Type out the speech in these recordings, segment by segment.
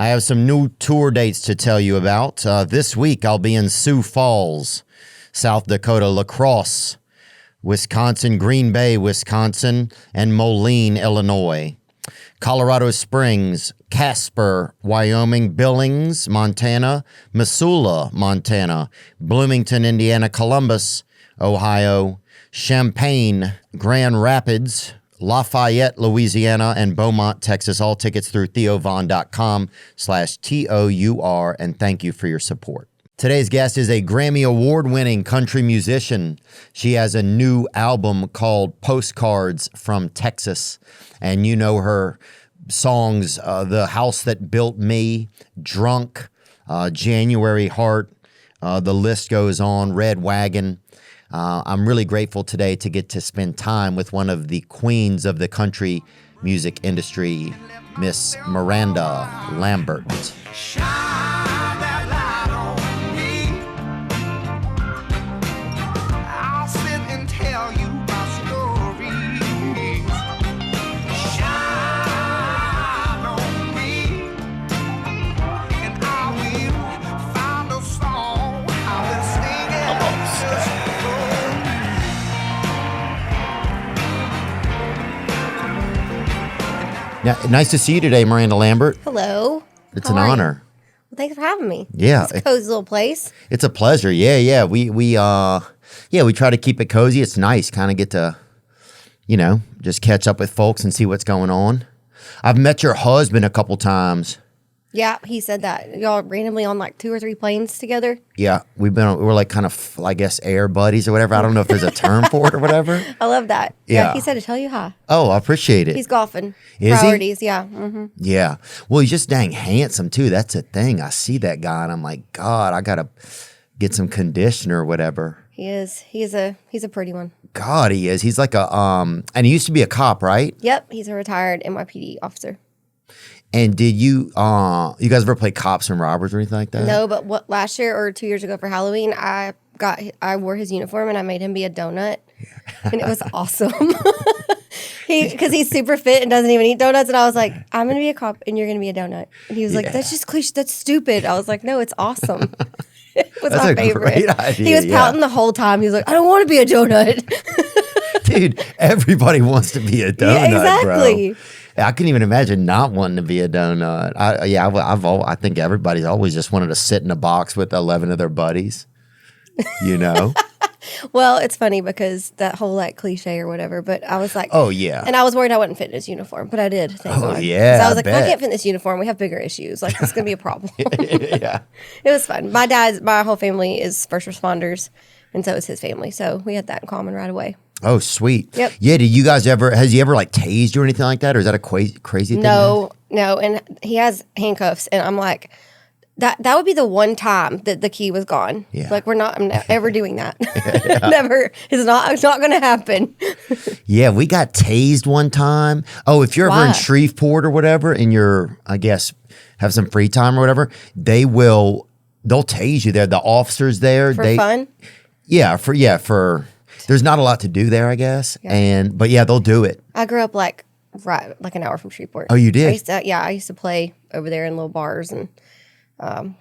I have some new tour dates to tell you about. This week, I'll be in Sioux Falls, South Dakota, La Crosse, Wisconsin, Green Bay, Wisconsin, and Moline, Illinois. Colorado Springs, Casper, Wyoming, Billings, Montana, Missoula, Montana, Bloomington, Indiana, Columbus, Ohio, Champaign, Grand Rapids, Lafayette, Louisiana, and Beaumont, Texas. All tickets through theovon.com/TOUR, and thank you for your support. Today's guest is a Grammy Award-winning country musician. She has a new album called Postcards From Texas, and you know her songs, The House That Built Me, Drunk, January Heart, the list goes on, Red Wagon. I'm really grateful today to get to spend time with one of the queens of the country music industry, Miss Miranda Lambert. Now, nice to see you today, Miranda Lambert. Hello. It's an honor. Well, thanks for having me. Yeah. It's a cozy little place. It's a pleasure. Yeah. We try to keep it cozy. It's nice. Kind of get to, just catch up with folks and see what's going on. I've met your husband a couple times. Yeah, he said that. Y'all randomly on like 2 or 3 planes together? Yeah, we're like kind of, I guess, air buddies or whatever. I don't know if there's a term for it or whatever. I love that. Yeah. He said to tell you hi. Oh, I appreciate it. He's golfing. Is Priorities, he? Yeah. Mm-hmm. Yeah. Well, he's just dang handsome, too. That's a thing. I see that guy, and I'm like, God, I got to get some conditioner or whatever. He is. He's a pretty one. God, he is. He's like and he used to be a cop, right? Yep, he's a retired NYPD officer. And did you guys ever play cops and robbers or anything like that? No, but last year or 2 years ago for Halloween, I wore his uniform and I made him be a donut, and it was awesome. Because he's super fit and doesn't even eat donuts, and I was like, I'm gonna be a cop and you're gonna be a donut. And he was like, that's just cliche, that's stupid. I was like, no, it's awesome. It was that's my a favorite. Great idea. He was pouting the whole time. He was like, I don't want to be a donut. Dude, everybody wants to be a donut, yeah, exactly. Bro. I couldn't even imagine not wanting to be a donut. I think everybody's always just wanted to sit in a box with 11 of their buddies, Well, it's funny because that whole like cliche or whatever, but I was like, oh yeah. And I was worried I wouldn't fit in his uniform, but I did. Thank God. Yeah. So I was like, if I bet. can't fit in this uniform, we have bigger issues. Like, it's going to be a problem. Yeah. It was fun. My whole family is first responders, and so is his family. So we had that in common right away. Oh, sweet. Yep. Yeah, has he ever like tased you or anything like that? Or is that a crazy thing? No. And he has handcuffs, and I'm like, that would be the one time that the key was gone. Yeah. Like, I'm not ever doing that. Never. It's not going to happen. Yeah, we got tased one time. Oh, if you're ever in Shreveport or whatever, and you're, I guess, have some free time or whatever, they'll tase you there. The officers there. For fun? Yeah, there's not a lot to do there, I guess. Yeah. But they'll do it. I grew up like an hour from Shreveport. Oh, you did? I used to play over there in little bars and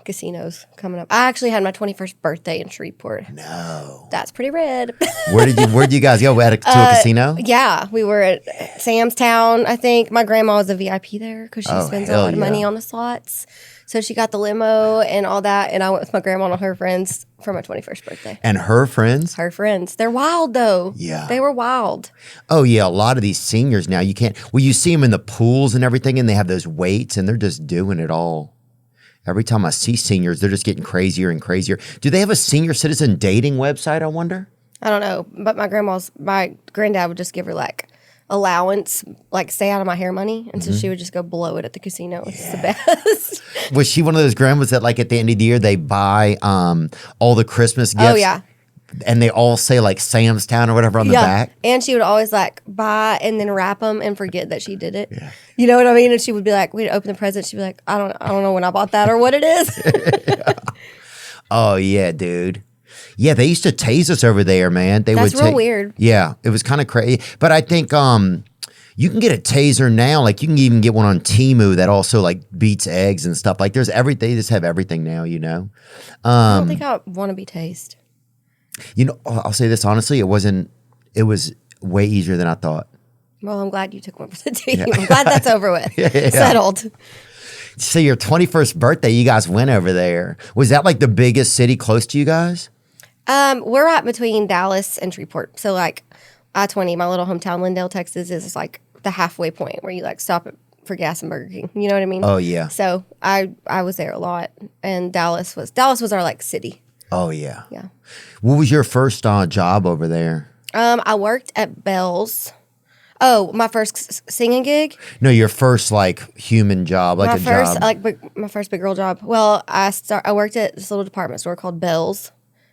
casinos coming up. I actually had my 21st birthday in Shreveport. No. That's pretty red. Where did you guys go? To a casino? Yeah, we were at Sam's Town, I think. My grandma was a VIP there because she spends a lot of money on the slots. So she got the limo and all that, and I went with my grandma and her friends for my 21st birthday. And her friends? Her friends. They're wild, though. Yeah. They were wild. Oh, yeah. A lot of these seniors now, you see them in the pools and everything, and they have those weights, and they're just doing it all. Every time I see seniors, they're just getting crazier and crazier. Do they have a senior citizen dating website, I wonder? I don't know, but my granddad would just give her like allowance, like stay out of my hair money, and so she would just go blow it at the casino. It's the best. Was she one of those grandmas that like at the end of the year they buy all the Christmas gifts? Oh yeah. And they all say like Sam's Town or whatever on the back? And she would always like buy and then wrap them and forget that she did it. Yeah. You know what I mean? And she would be like, we'd open the present. She'd be like, I don't know when I bought that or what it is. Yeah. Oh yeah, dude. Yeah, they used to tase us over there, man. That's real weird. Yeah, it was kind of crazy. But I think You can get a taser now. Like you can even get one on Temu that also like beats eggs and stuff. Like there's everything. They just have everything now, you know? I don't think I want to be tased. You know, I'll say this honestly. It was way easier than I thought. Well, I'm glad you took one for the team. I'm glad that's over with. Settled. So your 21st birthday, you guys went over there. Was that like the biggest city close to you guys? We're right between Dallas and Shreveport. So like I-20, my little hometown, Lindale, Texas, is like the halfway point where you like stop for gas and Burger King. You know what I mean? Oh yeah. So I was there a lot, and Dallas was our like city. Oh yeah. Yeah. What was your first job over there? I worked at Bell's. Oh, my first singing gig? No, your first like human job, like job. My first big girl job. Well, I worked at this little department store called Bell's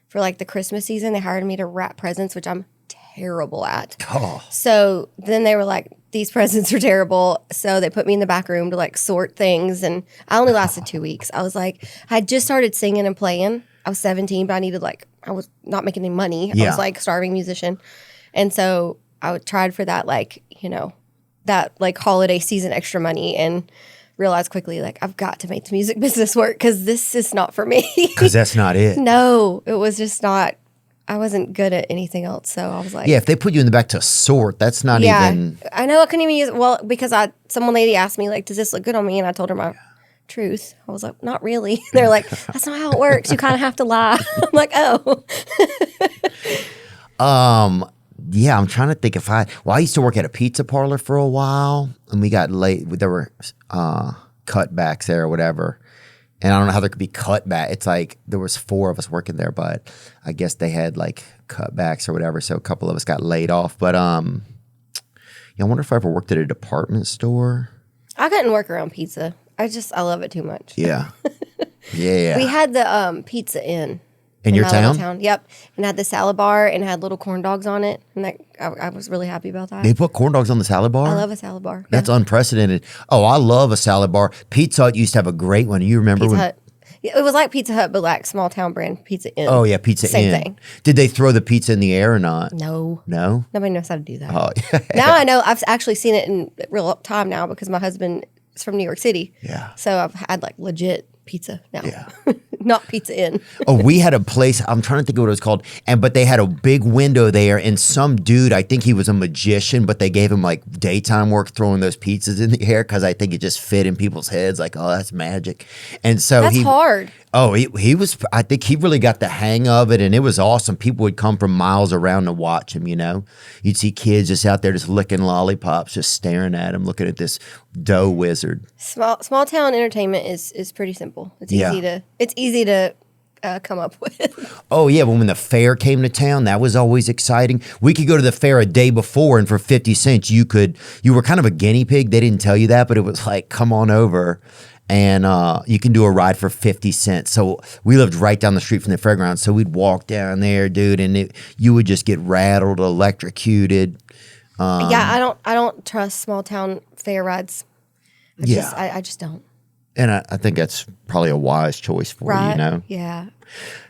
for like the Christmas season. They hired me to wrap presents, which I'm terrible at. Oh. So then they were like, these presents are terrible. So they put me in the back room to like sort things, and I only lasted 2 weeks. I was like, I had just started singing and playing. I was 17, but I was not making any money. I was like starving musician, and so I tried for that, like, you know, that like holiday season extra money, and realized quickly, like, I've got to make the music business work because this is not for me. Because that's not it. No, it was just not. I wasn't good at anything else. So I was like, yeah, if they put you in the back to sort, that's not even. I know I couldn't even use it. Well, because some lady asked me, like, does this look good on me? And I told her my truth. I was like, not really. They're like, that's not how it works. You kind of have to lie. I'm like, oh. Yeah, I'm trying to think I used to work at a pizza parlor for a while, and we got late. There were cutbacks there or whatever. And I don't know how there could be cutback. It's like there was 4 of us working there, but I guess they had like cutbacks or whatever. So a couple of us got laid off. But I wonder if I ever worked at a department store. I couldn't work around pizza. I love it too much. Yeah. Yeah. We had the Pizza Inn. In your town? Yep. And had the salad bar and had little corn dogs on it. And I was really happy about that. They put corn dogs on the salad bar? I love a salad bar. That's unprecedented. Oh, I love a salad bar. Pizza Hut used to have a great one. You remember Pizza Hut. Yeah, it was like Pizza Hut, but like small town brand Pizza Inn. Oh, yeah, Pizza Inn. Same thing. Did they throw the pizza in the air or not? No. No? Nobody knows how to do that. Oh, yeah. Now I know. I've actually seen it in real time now because my husband is from New York City. Yeah. So I've had like legit pizza now. Yeah. Not Pizza Inn. Oh, we had a place, I'm trying to think of what it was called, but they had a big window there, and some dude, I think he was a magician, but they gave him like daytime work throwing those pizzas in the air because I think it just fit in people's heads like, oh, that's magic. And so That's hard. Oh, he was, I think he really got the hang of it, and it was awesome. People would come from miles around to watch him, you know. You'd see kids just out there just licking lollipops, just staring at him, looking at this dough wizard. Small town entertainment is pretty simple. It's easy to come up with. Oh, yeah. When the fair came to town, that was always exciting. We could go to the fair a day before, and for 50 cents, you were kind of a guinea pig. They didn't tell you that, but it was like, come on over. And you can do a ride for 50 cents. So we lived right down the street from the fairgrounds. So we'd walk down there, dude, and you would just get rattled, electrocuted. Yeah, I don't trust small town fair rides. I just don't. And I think that's probably a wise choice for you, you know? Yeah.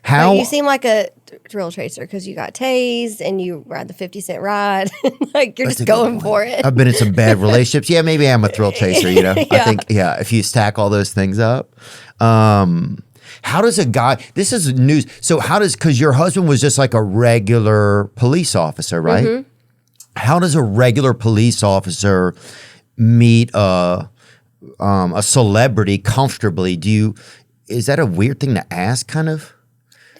How you seem like a thrill chaser because you got tased and you ride the 50-cent ride. Like you're just going for it. I've been in some bad relationships. Yeah, maybe I'm a thrill chaser, you know? Yeah. I think, if you stack all those things up. How does a guy, this is news. So because your husband was just like a regular police officer, right? Mm-hmm. How does a regular police officer meet a celebrity comfortably? Is that a weird thing to ask, kind of?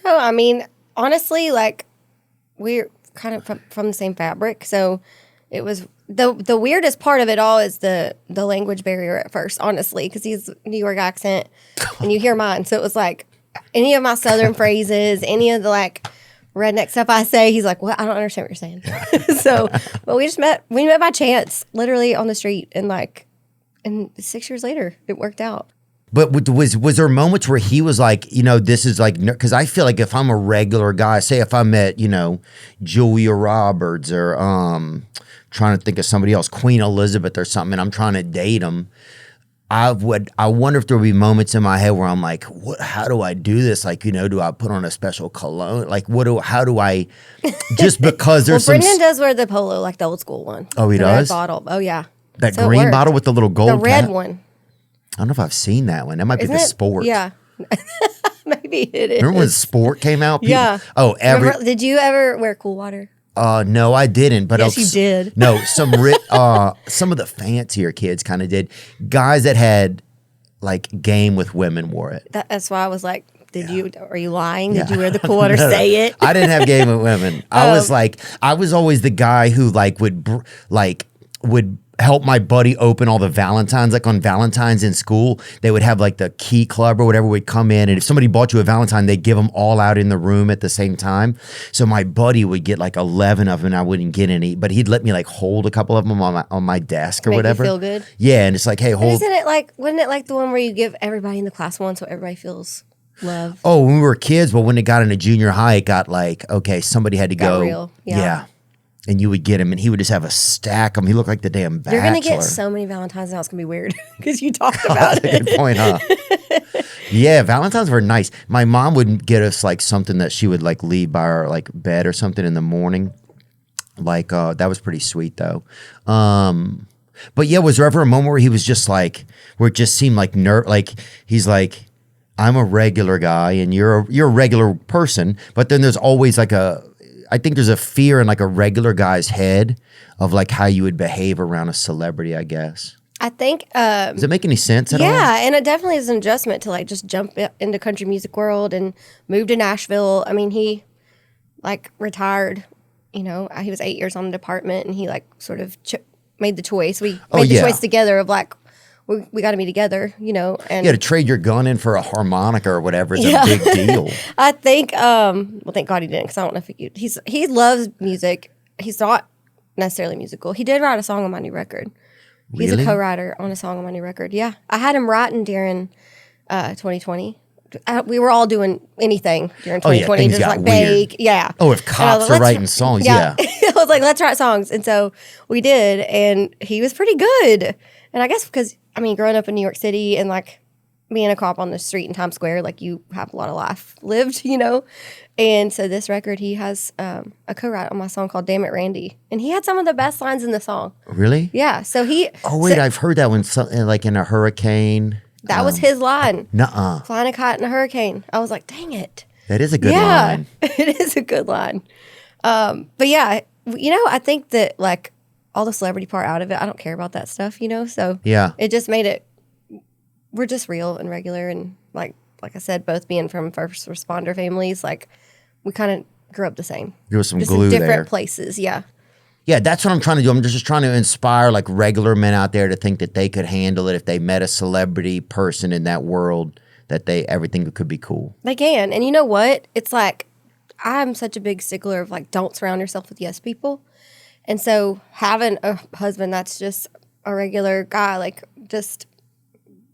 No, I mean, honestly, like we're kind of from the same fabric, so it was the weirdest part of it all is the language barrier at first, honestly, because he's New York accent and you hear mine, so it was like any of my Southern phrases, any of the like redneck stuff I say, he's like, "Well, I don't understand what you're saying." So, but we met by chance, literally on the street, and 6 years later, it worked out. But was there moments where he was like, you know, this is like, because I feel like if I'm a regular guy, say if I met, you know, Julia Roberts or trying to think of somebody else, Queen Elizabeth or something, and I'm trying to date him, I wonder if there would be moments in my head where I'm like, what, how do I do this? Like, do I put on a special cologne? Like, how do I, just because there's Brendan does wear the polo, like the old school one. Oh, he the does? Red bottle. Oh, yeah. That so green bottle with the little gold The red cap? one. I don't know if I've seen that one. That might be the Sport. Yeah. Maybe it is. Remember when Sport came out? Yeah. Oh, did you ever wear Cool Water? No, I didn't. But yes, you did. No, some of the fancier kids kind of did. Guys that had like game with women wore it. That's why I was like, are you lying? Did you wear the Cool Water? Say it. I didn't have game with women. I was always the guy who would help my buddy open all the Valentines. Like on Valentine's in school, they would have like the key club or whatever would come in. And if somebody bought you a Valentine, they'd give them all out in the room at the same time. So my buddy would get like 11 of them and I wouldn't get any, but he'd let me like hold a couple of them on my desk or whatever. Make you feel good? Yeah. And it's like, hey, hold. Wasn't it like the one where you give everybody in the class one so everybody feels love? Oh, when we were kids, but when it got into junior high, it got like, okay, somebody had to go. Real. Yeah. And you would get him, and he would just have a stack of them. He looked like the damn Bachelor. You're going to get so many Valentines now. It's going to be weird because you talked about it. That's a good point, huh? Yeah, Valentines were nice. My mom would get us like something that she would like leave by our like bed or something in the morning. Like that was pretty sweet though. But yeah, was there ever a moment where he was just like, where it just seemed like he's like, I'm a regular guy and you're a regular person, but then there's always like I think there's a fear in like a regular guy's head of like how you would behave around a celebrity, I guess. I think. Does it make any sense at all? Yeah, and it definitely is an adjustment to like just jump into country music world and move to Nashville. I mean, he like retired, he was 8 years on the department and he like sort of made the choice. We made the choice together of like, we got to be together, and to trade your gun in for a harmonica or whatever is a big deal. I think, thank God he didn't, because I don't know if he loves music. He's not necessarily musical. He did write a song on my new record. He's a co-writer on a song on my new record. Yeah, I had him writing during 2020. We were all doing anything during 2020, just like bake. Yeah. Oh, if cops are writing songs, yeah. I was like, let's write songs, and so we did, and he was pretty good. And I guess because growing up in New York City and like being a cop on the street in Times Square, like you have a lot of life lived, And so this record, he has a co-write on my song called "Damn It, Randy," and he had some of the best lines in the song. Really? Yeah. So he. Oh wait, I've heard that one. Like in a hurricane. That was his line. Nuh-uh. Flying a kite in a hurricane. I was like, dang it. That is a good line. It is a good line. But yeah, I think that like all the celebrity part out of it, I don't care about that stuff, So yeah, it just made it. We're just real and regular, and like I said, both being from first responder families, like we kind of grew up the same. There was some just glue in different there. Places, yeah. Yeah, that's what I'm trying to do. I'm just trying to inspire like regular men out there to think that they could handle it if they met a celebrity person in that world, that everything could be cool. They can. And you know what? It's like I'm such a big stickler of like don't surround yourself with yes people. And so having a husband that's just a regular guy, like just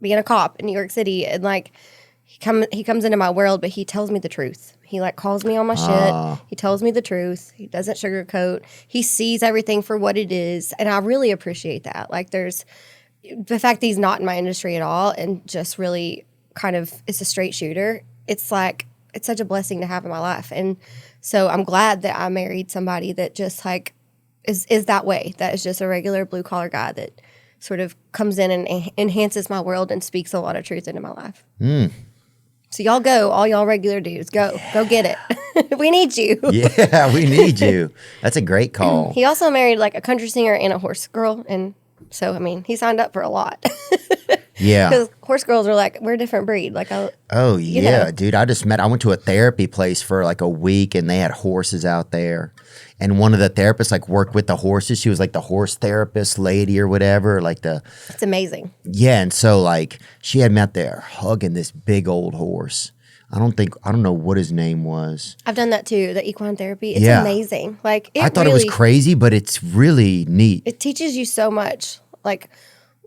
being a cop in New York City, and like he comes into my world, but he tells me the truth. He like calls me on my shit. He tells me the truth. He doesn't sugarcoat. He sees everything for what it is, and I really appreciate that. Like there's the fact that he's not in my industry at all, and just really kind of is a straight shooter. It's like it's such a blessing to have in my life, and so I'm glad that I married somebody that just like is that way. That is just a regular blue collar guy that sort of comes in and enhances my world and speaks a lot of truth into my life. So y'all go, all y'all regular dudes, go get it. We need you. Yeah, we need you. That's a great call. He also married like a country singer and a horse girl, and so he signed up for a lot. Yeah, because horse girls are like we're a different breed. Like dude. I went to a therapy place for like a week, and they had horses out there. And one of the therapists like worked with the horses. She was like the horse therapist lady or whatever. It's amazing. Yeah, and so like she had me out there hugging this big old horse. I don't know what his name was. I've done that too, the equine therapy. It's amazing. Like I thought it was crazy, but it's really neat. It teaches you so much. Like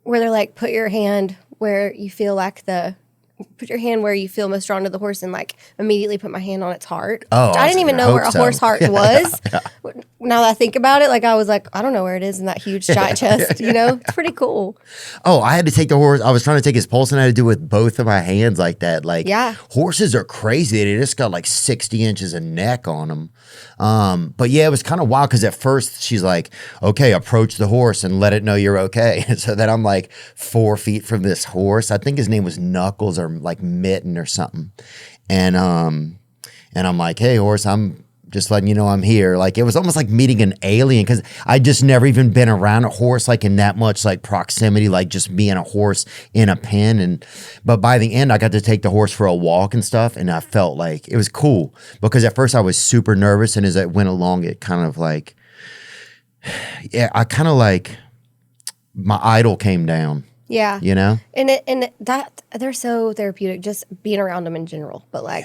where they're like, put your hand where you feel most drawn to the horse, and like immediately put my hand on its heart. Oh, I didn't even know where a horse heart was. now that I think about it, like I was like, I don't know where it is in that huge giant chest. You know, it's pretty cool. Oh, I had to take the horse. I was trying to take his pulse and I had to do it with both of my hands like that. Like, horses are crazy. They just got like 60 inches of neck on them. But yeah, it was kind of wild because at first she's like, okay, approach the horse and let it know you're okay. And so then I'm like 4 feet from this horse. I think his name was Knuckles or like Mitten or something. And I'm like, hey, horse, I'm just letting you know I'm here. Like, it was almost like meeting an alien because I just never even been around a horse like in that much like proximity, like just being a horse in a pen. But by the end, I got to take the horse for a walk and stuff. And I felt like it was cool because at first I was super nervous. And as I went along, it kind of like, yeah, I kind of like my idol came down. Yeah. You know? And that they're so therapeutic just being around them in general. But like,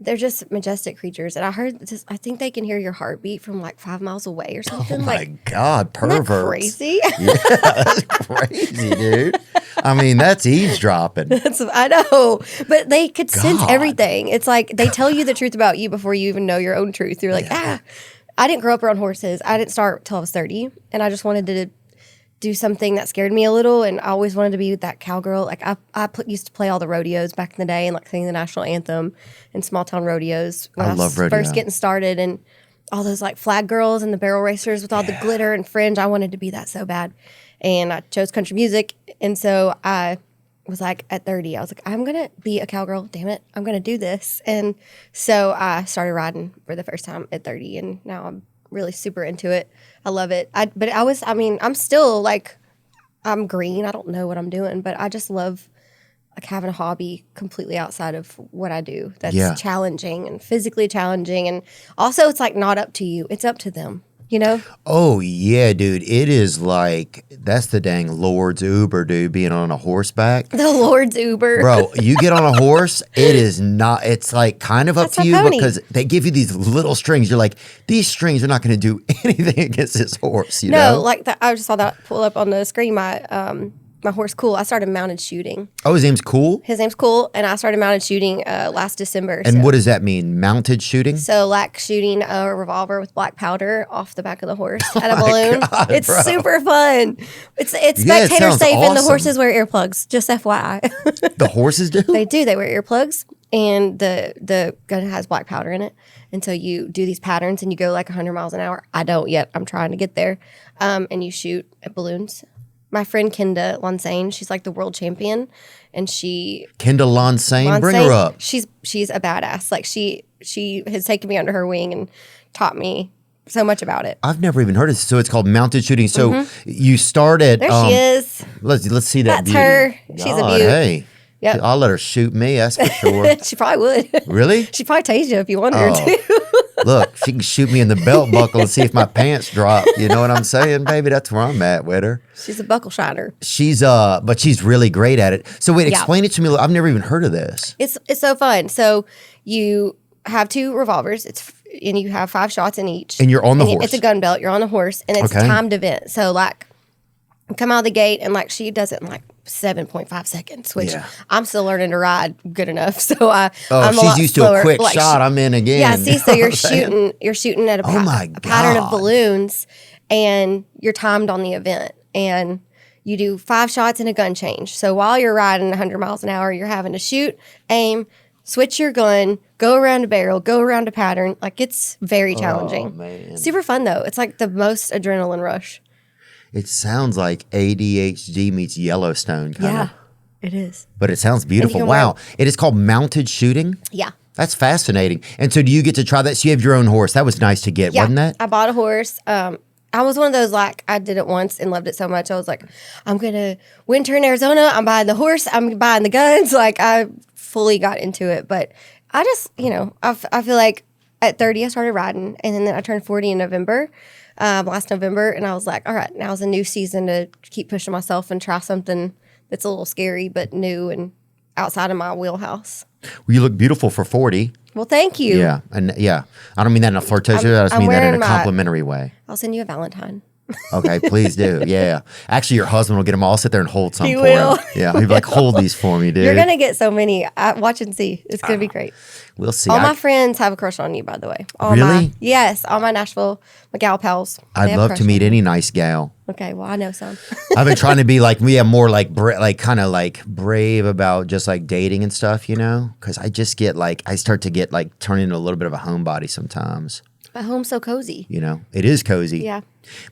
they're just majestic creatures. And I heard this, I think they can hear your heartbeat from like 5 miles away or something. Oh my God, perverts. Isn't that crazy? Yeah, that's crazy, dude. I mean, that's eavesdropping. I know. But they could sense everything. It's like they tell you the truth about you before you even know your own truth. You're like, I didn't grow up around horses. I didn't start till I was 30. And I just wanted to do something that scared me a little, and I always wanted to be that cowgirl. Like I used to play all the rodeos back in the day and like sing the national anthem and small town rodeos when I was first getting started, and all those like flag girls and the barrel racers with all the glitter and fringe. I wanted to be that so bad, and I chose country music, and so I was like at 30, I was like, I'm gonna be a cowgirl. Damn it, I'm gonna do this, and so I started riding for the first time at 30, and now I'm really super into it. I love it. I'm still like, I'm green. I don't know what I'm doing, but I just love like having a hobby completely outside of what I do. That's challenging and physically challenging. And also it's like not up to you. It's up to them, you know? Oh yeah, dude. It is like, that's the dang Lord's Uber, dude, being on a horseback. The Lord's Uber. Bro, you get on a horse, it is not, it's like kind of up to you because they give you these little strings. You're like, these strings are not going to do anything against this horse, you know? No, like that. I just saw that pull up on the screen. My horse, Cool. I started mounted shooting. Oh, his name's Cool? His name's Cool, and I started mounted shooting last December. And what does that mean, mounted shooting? So, like shooting a revolver with black powder off the back of the horse at a balloon. God, it's super fun. It's spectator safe, and the horses wear earplugs, just FYI. The horses do? They do. They wear earplugs, and the gun has black powder in it. And so you do these patterns, and you go like 100 miles an hour. I don't yet. I'm trying to get there. And you shoot at balloons. My friend Kenda Lonsane, she's like the world champion, and Kenda Lonsane, bring her up. She's a badass. Like she has taken me under her wing and taught me so much about it. I've never even heard of it. So it's called mounted shooting. So you started. There she is. Let's see that. That's her. She's a beaut. Hey. Yep. I'll let her shoot me, that's for sure. She probably would. Really? She'd probably tase you if you wanted her to. Look, she can shoot me in the belt buckle and see if my pants drop. You know what I'm saying, baby? That's where I'm at with her. She's a buckle shiner. But she's really great at it. So wait, explain it to me. I've never even heard of this. It's so fun. So you have 2 revolvers. And you have 5 shots in each. And you're on the horse. It's a gun belt. You're on the horse, and it's a timed event. So like, come out of the gate, and like she does it in like 7.5 seconds, which I'm still learning to ride good enough. So I'm she's used to a quick shot. I'm in again. Yeah, see, so you're shooting at a pattern of balloons, and you're timed on the event, and you do 5 shots and a gun change. So while you're riding 100 miles an hour, you're having to shoot, aim, switch your gun, go around a barrel, go around a pattern. Like, it's very challenging. Oh, man. Super fun though. It's like the most adrenaline rush. It sounds like ADHD meets Yellowstone kind of. Yeah, it is. But it sounds beautiful. Wow. It is called mounted shooting? Yeah. That's fascinating. And so do you get to try that? So you have your own horse. That was nice to get, wasn't that? I bought a horse. I was one of those, like, I did it once and loved it so much. I was like, I'm going to winter in Arizona. I'm buying the horse. I'm buying the guns. Like, I fully got into it. But I just, I feel like at 30, I started riding. And then I turned 40 in November. Last November, and I was like, all right, now's a new season to keep pushing myself and try something that's a little scary but new and outside of my wheelhouse. Well, you look beautiful for 40. Well, thank you. Yeah, and I don't mean that in a flirtatious way. I just mean that in a complimentary way. I'll send you a Valentine. Okay, please do. Yeah. Actually, your husband will get them all. I'll sit there and hold some He for will. him. Yeah, he'll be like, hold these for me, dude. You're going to get so many. Watch and see. It's going to be great. We'll see. All my friends have a crush on you, by the way. Really? Yes. All my Nashville, my gal pals. they I'd have a love crush to meet on you. any nice gal. Okay, well, I know some. I've been trying to be like, more like, kind of like brave about just like dating and stuff, you know? Because I just get like, I start to get like turn into a little bit of a homebody sometimes. But home's so cozy. You know, it is cozy. Yeah.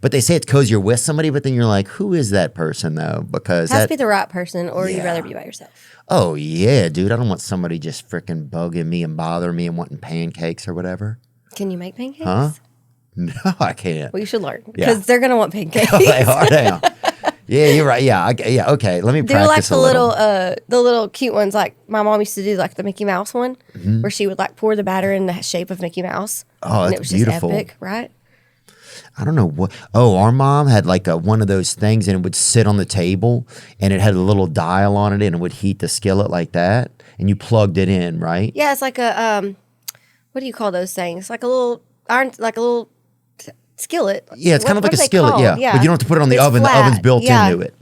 But they say it's cozy you're with somebody, but then you're like, who is that person though? Because It has to be the right person, or you'd Yeah. rather be by yourself. oh yeah, dude, I don't want somebody just freaking bugging me and bothering me and wanting pancakes or whatever. Can you make pancakes? Huh? No, I can't. Well, you should learn Yeah. because they're gonna want pancakes. They are now. Yeah, you're right. Yeah, yeah. Okay, let me Do like practice the a little. the little cute ones, like my mom used to do, like the Mickey Mouse one, Mm-hmm. where she would like pour the batter in the shape of Mickey Mouse. Oh, and that's it was beautiful. Just epic, right? I don't know what. Oh, our mom had like one of those things, and it would sit on the table, and it had a little dial on it, and it would heat the skillet like that, and you plugged it in, right? Yeah, it's like a what do you call those things? Like a little iron, like a little skillet. Yeah, it's kind of What like a are they skillet. called? Yeah. But you don't have to put it on the It's oven. flat. The oven's built Yeah. into it.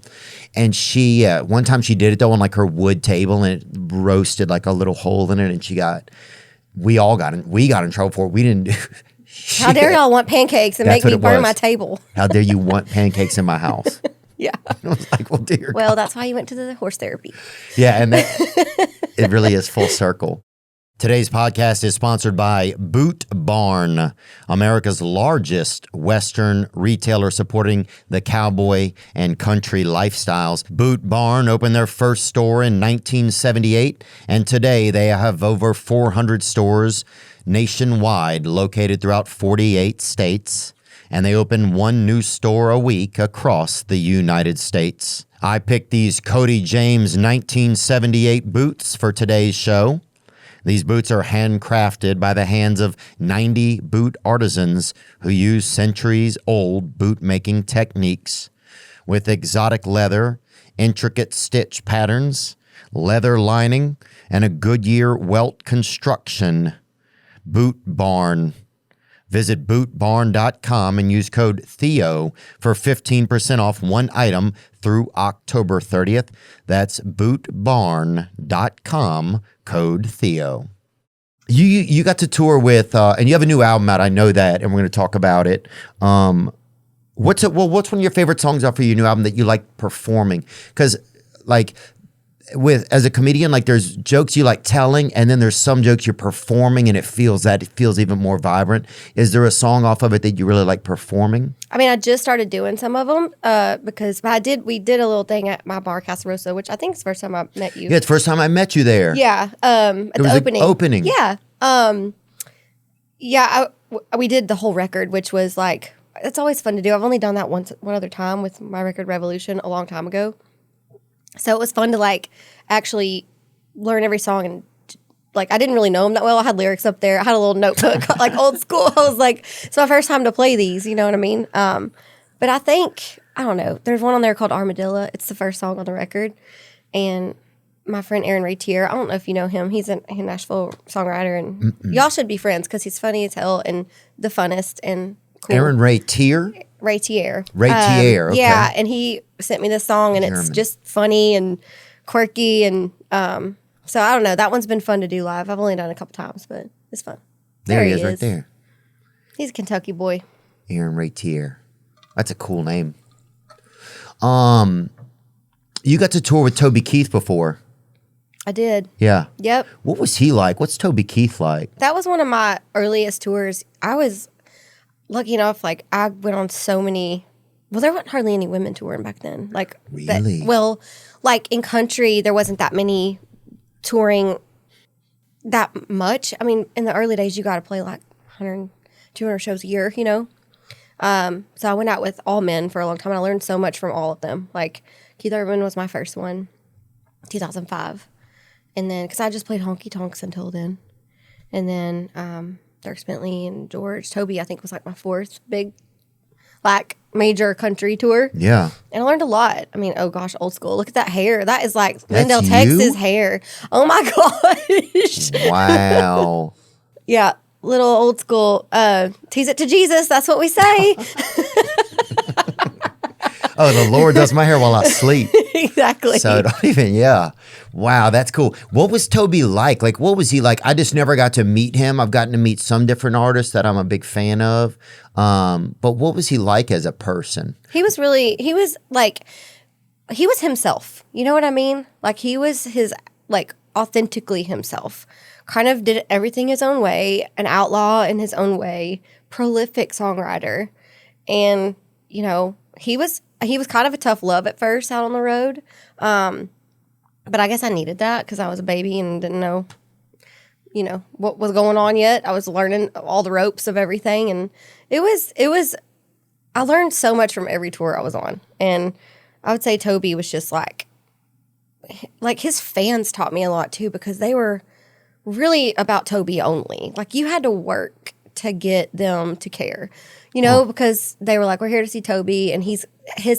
And she, one time she did it though on like her wood table, and it roasted like a little hole in it, and we got in trouble for it. We didn't. How dare y'all want pancakes and That's make what me it burn was. my table? How dare you want pancakes in my house? Yeah. I was like, well, dear. Well, that's why you went to the horse therapy. Yeah, and it really is full circle. Today's podcast is sponsored by Boot Barn, America's largest Western retailer supporting the cowboy and country lifestyles. Boot Barn opened their first store in 1978, and today they have over 400 stores nationwide located throughout 48 states, and they open one new store a week across the United States. I picked these Cody James 1978 boots for today's show. These boots are handcrafted by the hands of 90 boot artisans who use centuries-old boot-making techniques with exotic leather, intricate stitch patterns, leather lining, and a Goodyear welt construction. Boot Barn. Visit bootbarn.com and use code Theo for 15% off one item through October 30th. That's bootbarn.com, code Theo. You got to tour with, and you have a new album out. I know that, and we're going to talk about it. What's one of your favorite songs off of your new album that you like performing? Because like as a comedian, like there's jokes you like telling, and then there's some jokes you're performing, and it feels even more vibrant. Is there a song off of it that you really like performing? I mean, I just started doing some of them because we did a little thing at my bar, Casa Rosa, which I think is the first time I met you. Yeah, it's the first time I met you there. Yeah, at the was opening. opening. Yeah, we did the whole record, which was like, it's always fun to do. I've only done that one other time with my record Revolution a long time ago. So it was fun to like actually learn every song, and like I didn't really know them that well. I had lyrics up there. I had a little notebook like old school. I was like, it's my first time to play these, you know what I mean? But I don't know. There's one on there called Armadillo. It's the first song on the record. And my friend Aaron Ray Tier, I don't know if you know him. He's a Nashville songwriter, and y'all should be friends because he's funny as hell and the funnest and cool. Aaron Ray Tier? Ray Tier. Ray Tier, okay. Yeah, and he sent me this song, and it's just funny and quirky, and so I don't know. That one's been fun to do live. I've only done it a couple times, but it's fun. There he is right there. He's a Kentucky boy. Aaron Ray Tier. That's a cool name. You got to tour with Toby Keith before. I did. Yeah. Yep. What was he like? What's Toby Keith like? That was one of my earliest tours. I was lucky enough, like I went on so many. Well, there weren't hardly any women touring back then. Like really? Like in country, there wasn't that many touring that much. I mean, in the early days, you got to play like 100, 200 shows a year, you know? So I went out with all men for a long time, and I learned so much from all of them. Like Keith Urban was my first one, 2005. And then, because I just played honky tonks until then. And then Dirk Bentley and George. Toby, I think, was like my fourth big, like, major country tour. Yeah. And I learned a lot. I mean, oh gosh, old school. Look at that hair. That is like That's Lindell, you? Texas hair. Oh my gosh. Wow. Yeah, little old school. Tease it to Jesus. That's what we say. Oh, the Lord does my hair while I sleep. Exactly. So don't even, yeah. Wow, that's cool. What was Toby like? Like, what was he like? I just never got to meet him. I've gotten to meet some different artists that I'm a big fan of. But what was he like as a person? He was himself. You know what I mean? Like, he was authentically himself. Kind of did everything his own way, an outlaw in his own way, prolific songwriter. And, he was kind of a tough love at first out on the road. But I guess I needed that because I was a baby and didn't know, what was going on yet. I was learning all the ropes of everything. And I learned so much from every tour I was on. And I would say Toby was just like his fans taught me a lot too, because they were really about Toby only. Like, you had to work to get them to care, because they were like, we're here to see Toby, and his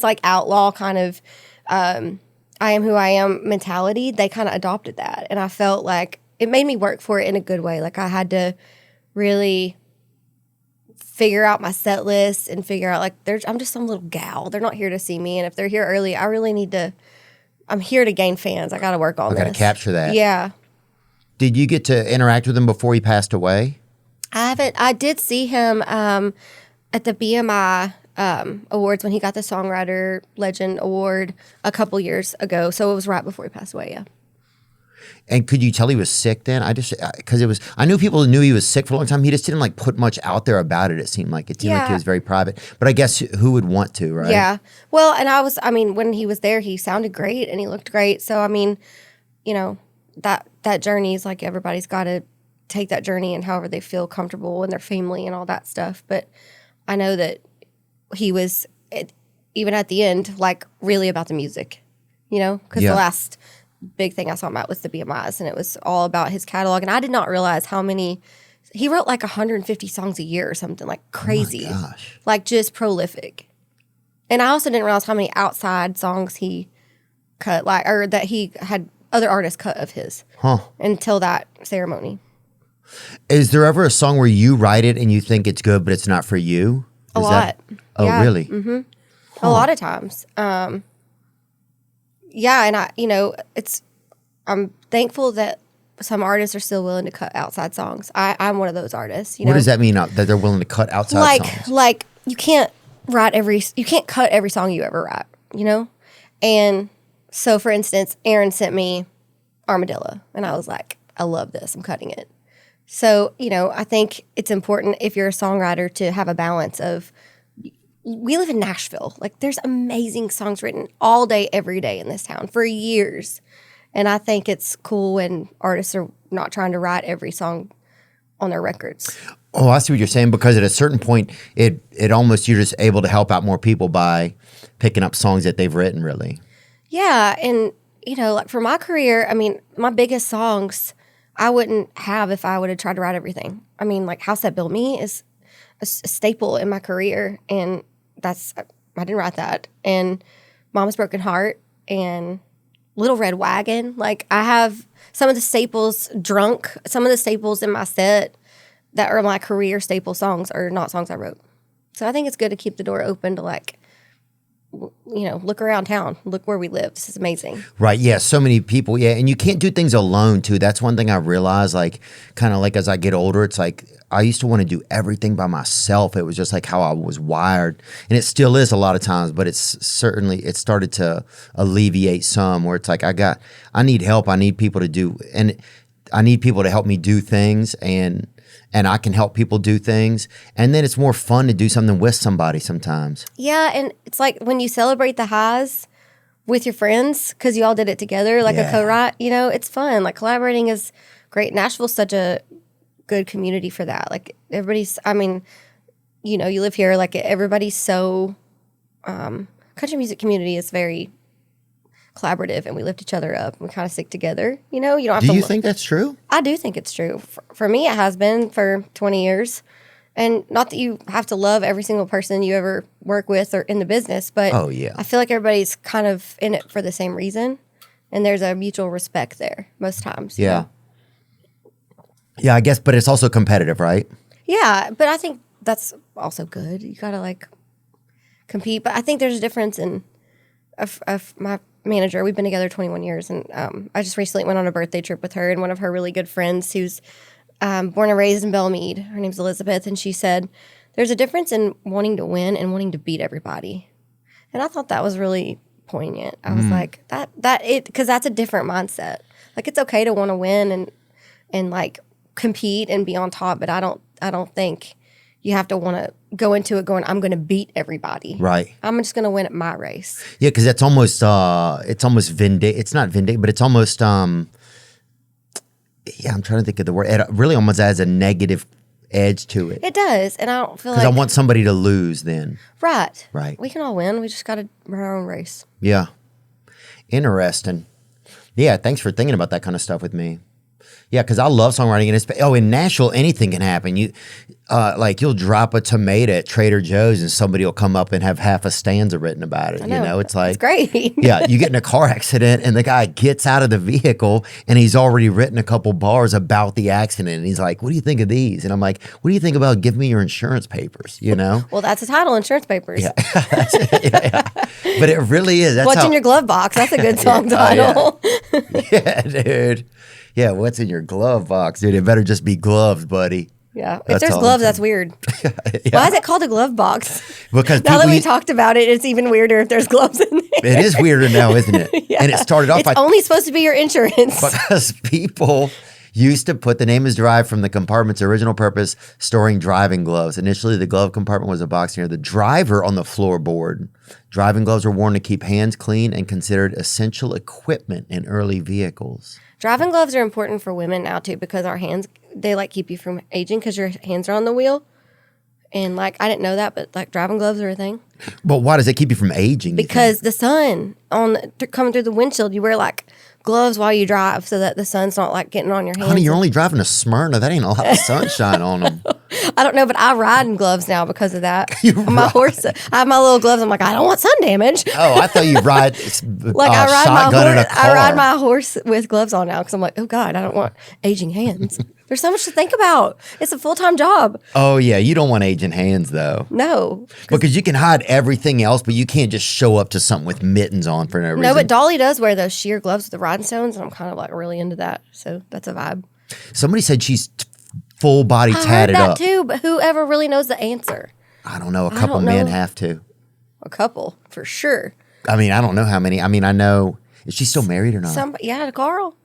like outlaw kind of I am who I am mentality. They kind of adopted that, and I felt like it made me work for it in a good way. Like, I had to really figure out my set list and figure out like I'm just some little gal. They're not here to see me, and if they're here early, I really need to. I'm here to gain fans. I got to work on this. I got to capture that. Yeah. Did you get to interact with him before he passed away? I haven't. I did see him at the BMI awards when he got the Songwriter Legend Award a couple years ago. So it was right before he passed away. Yeah. And could you tell he was sick then? I knew people knew he was sick for a long time. He just didn't like put much out there about it. It seemed like he was very private. But I guess who would want to, right? Yeah. Well, and when he was there, he sounded great and he looked great. So, that journey is like, everybody's got to take that journey and however they feel comfortable and their family and all that stuff. But I know that he was, even at the end, like really about the music, because the last big thing I saw him at was the BMIs, and it was all about his catalog. And I did not realize how many, he wrote like 150 songs a year or something, like crazy. Oh my gosh. Like, just prolific. And I also didn't realize how many outside songs he cut, or that he had other artists cut of his until that ceremony. Is there ever a song where you write it and you think it's good, but it's not for you? A lot. Oh, yeah. really? Mm-hmm. A lot of times. Yeah, and I'm thankful that some artists are still willing to cut outside songs. I'm one of those artists. What does that mean, that they're willing to cut outside songs? Like, you can't cut every song you ever write, And so, for instance, Aaron sent me Armadillo, and I was like, I love this. I'm cutting it. So, I think it's important if you're a songwriter to have a balance of, we live in Nashville. Like, there's amazing songs written all day, every day in this town for years. And I think it's cool when artists are not trying to write every song on their records. Oh, I see what you're saying, because at a certain point, it almost, you're just able to help out more people by picking up songs that they've written, really. Yeah, and, like for my career, my biggest songs I wouldn't have if I would have tried to write everything. Like House That Built Me is a staple in my career, and I didn't write that. And Mama's Broken Heart and Little Red Wagon. Like, I have some of the staples, some of the staples in my set that are my career staple songs are not songs I wrote. So I think it's good to keep the door open to, like, look around town, look where we live. This is amazing. Right. Yeah. So many people. Yeah. And you can't do things alone too. That's one thing I realized, like, kind of like as I get older, it's like, I used to want to do everything by myself. It was just like how I was wired, and it still is a lot of times, but it started to alleviate some, where it's like, I need help. I need people to do, and I need people to help me do things, and I can help people do things. And then it's more fun to do something with somebody sometimes. Yeah, and it's like when you celebrate the highs with your friends, because you all did it together, like a co-write, it's fun. Like, collaborating is great. Nashville's such a good community for that. Like, everybody's, you live here, like, everybody's so, country music community is very collaborative, and we lift each other up. We kind of stick together. You don't have to. Do you think that's true? I do think it's true. For me, it has been for 20 years. And not that you have to love every single person you ever work with or in the business, but I feel like everybody's kind of in it for the same reason. And there's a mutual respect there most times. Yeah. Yeah, I guess, but it's also competitive, right? Yeah, but I think that's also good. You got to, like, compete. But I think there's a difference in my manager. We've been together 21 years, and I just recently went on a birthday trip with her and one of her really good friends who's born and raised in Belmead. Her name's Elizabeth, and she said, there's a difference in wanting to win and wanting to beat everybody. And I thought that was really poignant. I was like, because that's a different mindset. Like, it's okay to want to win and like compete and be on top, but I don't think you have to want to go into it going, I'm going to beat everybody. Right. I'm just going to win at my race. Yeah, because that's almost it's almost it's not vindictive, but it's almost yeah, I'm trying to think of the word. It really almost has a negative edge to it. It does, and I don't feel like because I want somebody to lose. Then right. We can all win. We just got to run our own race. Yeah, interesting. Yeah, thanks for thinking about that kind of stuff with me. Yeah, because I love songwriting, and in Nashville, anything can happen. Like you'll drop a tomato at Trader Joe's, and somebody will come up and have half a stanza written about it. It's like it's great. Yeah, you get in a car accident, and the guy gets out of the vehicle, and he's already written a couple bars about the accident, and he's like, "What do you think of these?" And I'm like, "What do you think about give me your insurance papers?" Well, that's the title, Insurance Papers. Yeah, yeah. But it really is. That's What's in your glove box? That's a good song title. Yeah, dude. Yeah, what's in your glove box, dude? It better just be gloves, buddy. Yeah, if there's gloves, that's weird. Yeah. Why is it called a glove box? Because now that we talked about it, it's even weirder if there's gloves in there. It is weirder now, isn't it? Yeah. And it started off it's only supposed to be your insurance. Because people used to put, the name is derived from the compartment's original purpose, storing driving gloves. Initially, the glove compartment was a box near the driver on the floorboard. Driving gloves were worn to keep hands clean and considered essential equipment in early vehicles. Driving gloves are important for women now, too, because our hands, they, like, keep you from aging because your hands are on the wheel. And, like, I didn't know that, but, like, driving gloves are a thing. But why does it keep you from aging? Because the sun coming through the windshield, you wear, like, gloves while you drive so that the sun's not, like, getting on your hands. Honey, you're only driving a Smyrna. That ain't a lot of sunshine on them. I don't know, but I ride in gloves now because of that. My horse, I have my little gloves. I'm like, I don't want sun damage. Oh, I thought you ride like I ride my horse with gloves on now because I'm like, oh God, I don't want aging hands. There's so much to think about. It's a full-time job. Oh yeah, you don't want aging hands though. No, because you can hide everything else, but you can't just show up to something with mittens on for no reason. No, but Dolly does wear those sheer gloves with the riding stones, and I'm kind of like really into that. So that's a vibe. Somebody said she's full body tatted up. I heard that too, but whoever really knows the answer? I don't know. A couple men have to. A couple, for sure. I mean, I don't know how many. I mean, I know. Is she still married or not? Yeah, to Carl.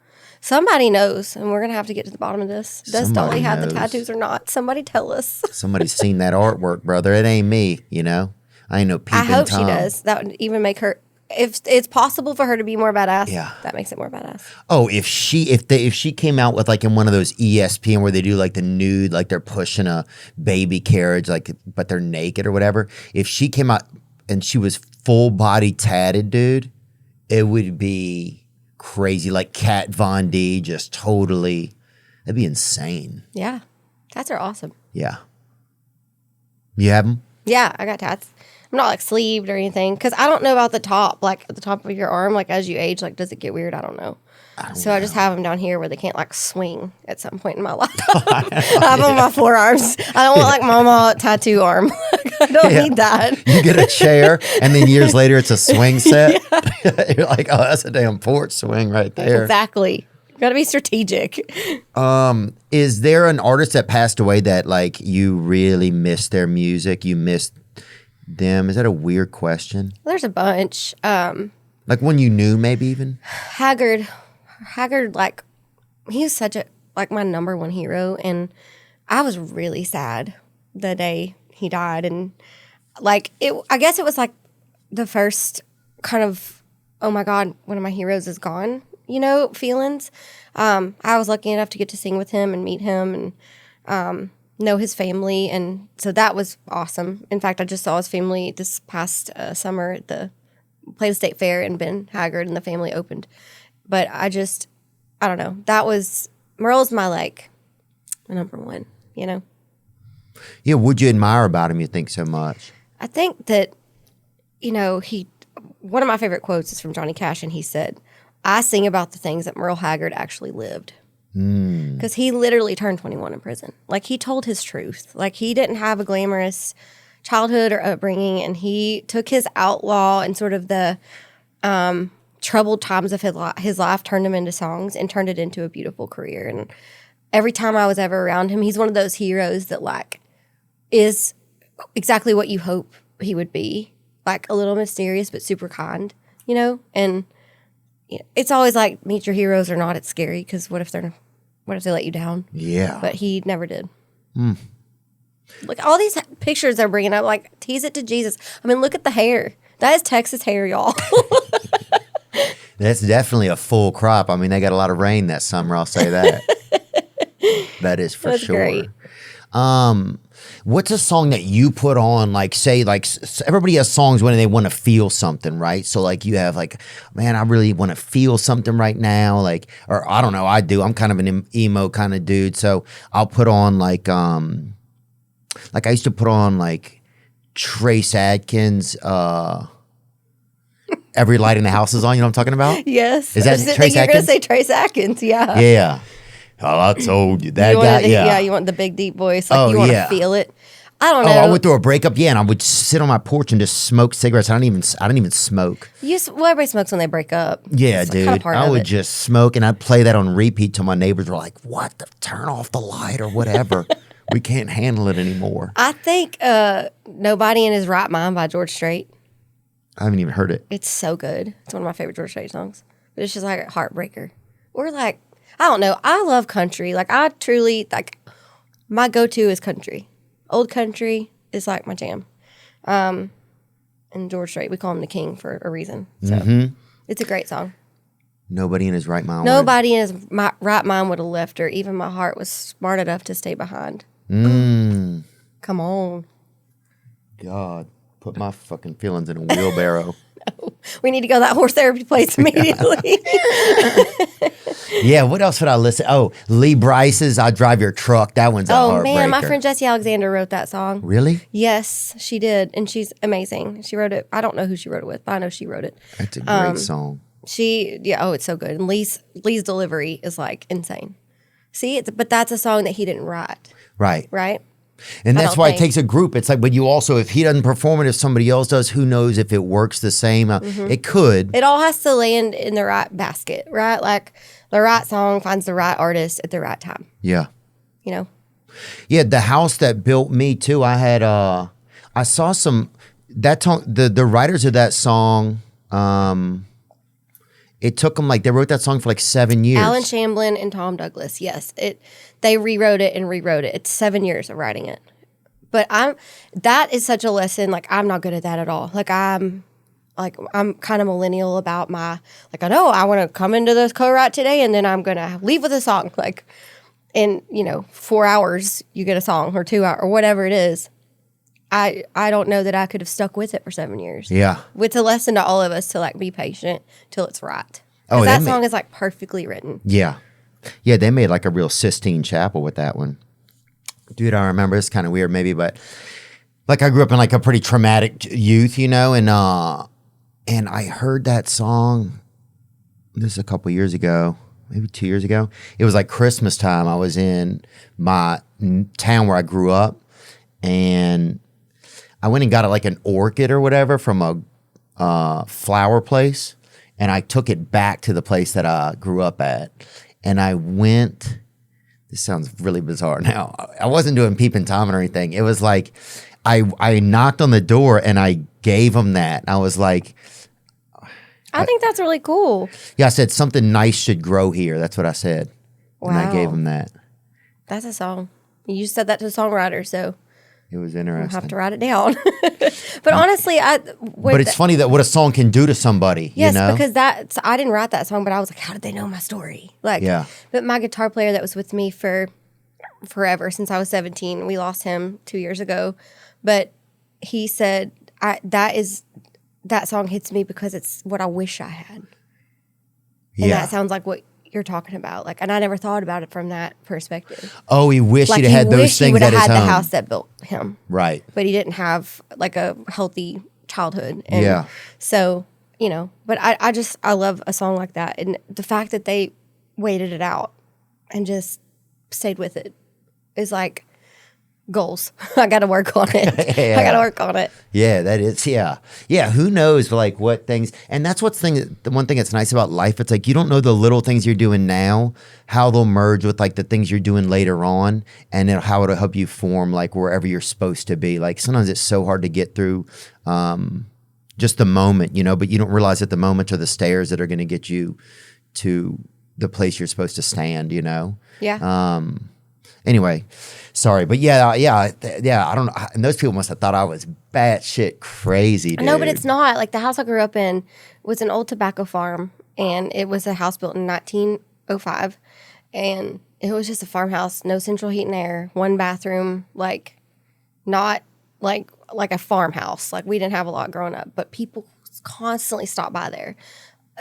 Somebody knows, and we're going to have to get to the bottom of this. Does Dolly have the tattoos or not? Somebody tell us. Somebody's seen that artwork, brother. It ain't me, I ain't no peeping I hope Tom. she does. That would even make her... If it's possible for her to be more badass, that makes it more badass. Oh, if she came out with like in one of those ESPN where they do like the nude, like they're pushing a baby carriage, like but they're naked or whatever. If she came out and she was full body tatted, dude, it would be crazy. Like Kat Von D, just totally. That'd be insane. Yeah, tats are awesome. Yeah, you have them? Yeah, I got tats. I'm not like sleeved or anything because I don't know about the top, like at the top of your arm. Like as you age, like does it get weird? I don't know. I just have them down here where they can't like swing at some point in my life. I have them on my forearms. I don't want like mama tattoo arm. I don't need that. You get a chair and then years later it's a swing set. Yeah. You're like, oh, that's a damn porch swing right there. Exactly. Got to be strategic. Is there an artist that passed away that like you really missed their music? You missed them? Is that a weird question? There's a bunch. Like one you knew maybe even? Haggard, like, he was such like my number one hero. And I was really sad the day he died. And like, I guess it was like the first kind of, oh my God, one of my heroes is gone, feelings. I was lucky enough to get to sing with him and meet him and know his family. And so that was awesome. In fact, I just saw his family this past summer at the played a state fair and Ben Haggard and the family opened. But I don't know. That was, Merle's my like, number one, Yeah, what'd you admire about him you think so much? I think that, one of my favorite quotes is from Johnny Cash, and he said, I sing about the things that Merle Haggard actually lived. Because he literally turned 21 in prison. Like, he told his truth. Like, he didn't have a glamorous childhood or upbringing, and he took his outlaw and sort of the troubled times of his life turned him into songs and turned it into a beautiful career. And every time I was ever around him, he's one of those heroes that like is exactly what you hope he would be, like a little mysterious but super kind, you know. And you know, it's always like meet your heroes or not. It's scary because what if they let you down? Yeah, but he never did. Like all these pictures they're bringing up, like tease it to Jesus. I mean, look at the hair. That is Texas hair, y'all. That's definitely a full crop. I mean, they got a lot of rain that summer. I'll say that. That is for That's sure. great. What's a song that you put on, like, say, like, everybody has songs when they want to feel something, right? So, like, you have, like, man, I really want to feel something right now, like, or I don't know, I do. I'm kind of an emo kind of dude, so I'll put on, like I used to put on, like, Trace Adkins, Every Light in the House is On, you know what I'm talking about? Yes. Is that Trace You're going to Adkins? say Trace Atkins, yeah. Yeah. Oh, I told you. That You guy, wanted, yeah. you want the big, deep voice. Like, you want to feel it. I don't know. I went through a breakup, yeah, and I would sit on my porch and just smoke cigarettes. I didn't even smoke. Well, everybody smokes when they break up. Yeah, It's dude. kind of part I of would it. just smoke, and I'd play that on repeat till my neighbors were like, "What? Turn off the light or whatever. We can't handle it anymore." I think "Nobody in His Right Mind" by George Strait. I haven't even heard it. It's so good. It's one of my favorite George Strait songs. But it's just like a heartbreaker. Or like, I don't know. I love country. Like, I truly, like, my go-to is country. Old country is like my jam. And George Strait, we call him the king for a reason. So it's a great song. Nobody in his right mind. Nobody in his right mind would have left her. Even my heart was smart enough to stay behind. Come on. God, put my fucking feelings in a wheelbarrow. We need to go to that horse therapy place immediately. Yeah, what else would I listen? Oh, Lee Bryce's "I Drive Your Truck." That one's a heartbreaker. Man, my friend Jessie Alexander wrote that song. Really? Yes, she did. And she's amazing. She wrote it. I don't know who she wrote it with, but I know she wrote it. That's a great song. It's so good. And Lee's delivery is like insane. See, but that's a song that he didn't write, Right. right? And I that's don't why it think. takes a group. It's like, but you also, if he doesn't perform it, if somebody else does, who knows if it works the same? It could. It all has to land in the right basket, right? Like the right song finds the right artist at the right time, Yeah. you know? Yeah, The House That Built Me too. I had I saw the writers of that song, it took them they wrote that song for 7 years. Alan Shamblin and Tom Douglas, yes. They rewrote it and rewrote it. It's 7 years of writing it. But that is such a lesson. Like, I'm not good at that at all. I'm kind of millennial about I know I want to come into this co-write today and then I'm going to leave with a song. Like, in, 4 hours, you get a song or 2 hours or whatever it is. I don't know that I could have stuck with it for 7 years. Yeah. It's a lesson to all of us to be patient till it's right. Oh, That song is perfectly written. Yeah. Yeah, they made a real Sistine Chapel with that one. Dude, I remember, it's kind of weird maybe, but I grew up in a pretty traumatic youth, and I heard that song, this is a couple years ago, maybe 2 years ago. It was Christmas time. I was in my town where I grew up, and I went and got an orchid or whatever from a flower place, and I took it back to the place that I grew up at. And I went, this sounds really bizarre now. I wasn't doing peeping Tom or anything. It was I knocked on the door and I gave him that. I was like, I think that's really cool. yeah, I said something nice should grow here. That's what I said. Wow. And I gave him that. That's a song. You said that to a songwriter, so It was I'll interesting. have to write it down. But honestly, But it's funny that what a song can do to somebody, yes, you know? because I didn't write that song, but I was like, how did they know my story? Yeah. But my guitar player that was with me for forever since I was 17, we lost him 2 years ago. But he said, that song hits me because it's what I wish I had. And Yeah. that sounds like what you're talking about. And I never thought about it from that perspective. Oh, he wished he'd He had those wished he things would at have his had home. the house that built him. Right. But he didn't have a healthy childhood. And Yeah. so, but I love a song like that. And the fact that they waited it out and just stayed with it is goals. I got to work on it. Yeah. I got to work on it. Yeah, that is, yeah. Yeah, who knows, like, what things, and that's the one thing that's nice about life. It's like, you don't know the little things you're doing now, how they'll merge with, like, the things you're doing later on, and then how it'll help you form, like, wherever you're supposed to be. Like, sometimes it's so hard to get through just the moment, you know, but you don't realize that the moments are the stairs that are going to get you to the place you're supposed to stand, you know? Yeah. Anyway, sorry, but yeah. I don't know. And those people must have thought I was batshit crazy, dude. No, but it's not. Like the house I grew up in was an old tobacco farm, and it was a house built in 1905, and it was just a farmhouse, no central heat and air, one bathroom, like not like a farmhouse. Like we didn't have a lot growing up, but people constantly stopped by there,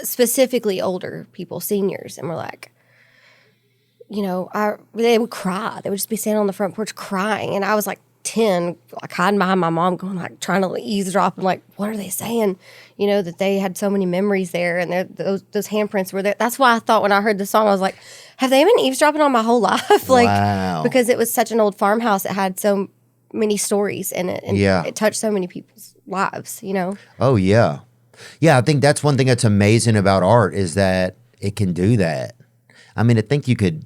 specifically older people, seniors, and we're like, you know, they would cry. They would just be standing on the front porch crying. And I was like 10, like hiding behind my mom, going like trying to eavesdrop and like, what are they saying? You know, that they had so many memories there, and those handprints were there. That's why I thought when I heard the song, I was like, have they been eavesdropping on my whole life? Like, wow. Because it was such an old farmhouse. It had so many stories in it, and it touched so many people's lives, you know? Oh, yeah. Yeah, I think that's one thing that's amazing about art is that it can do that. I mean, I think you could,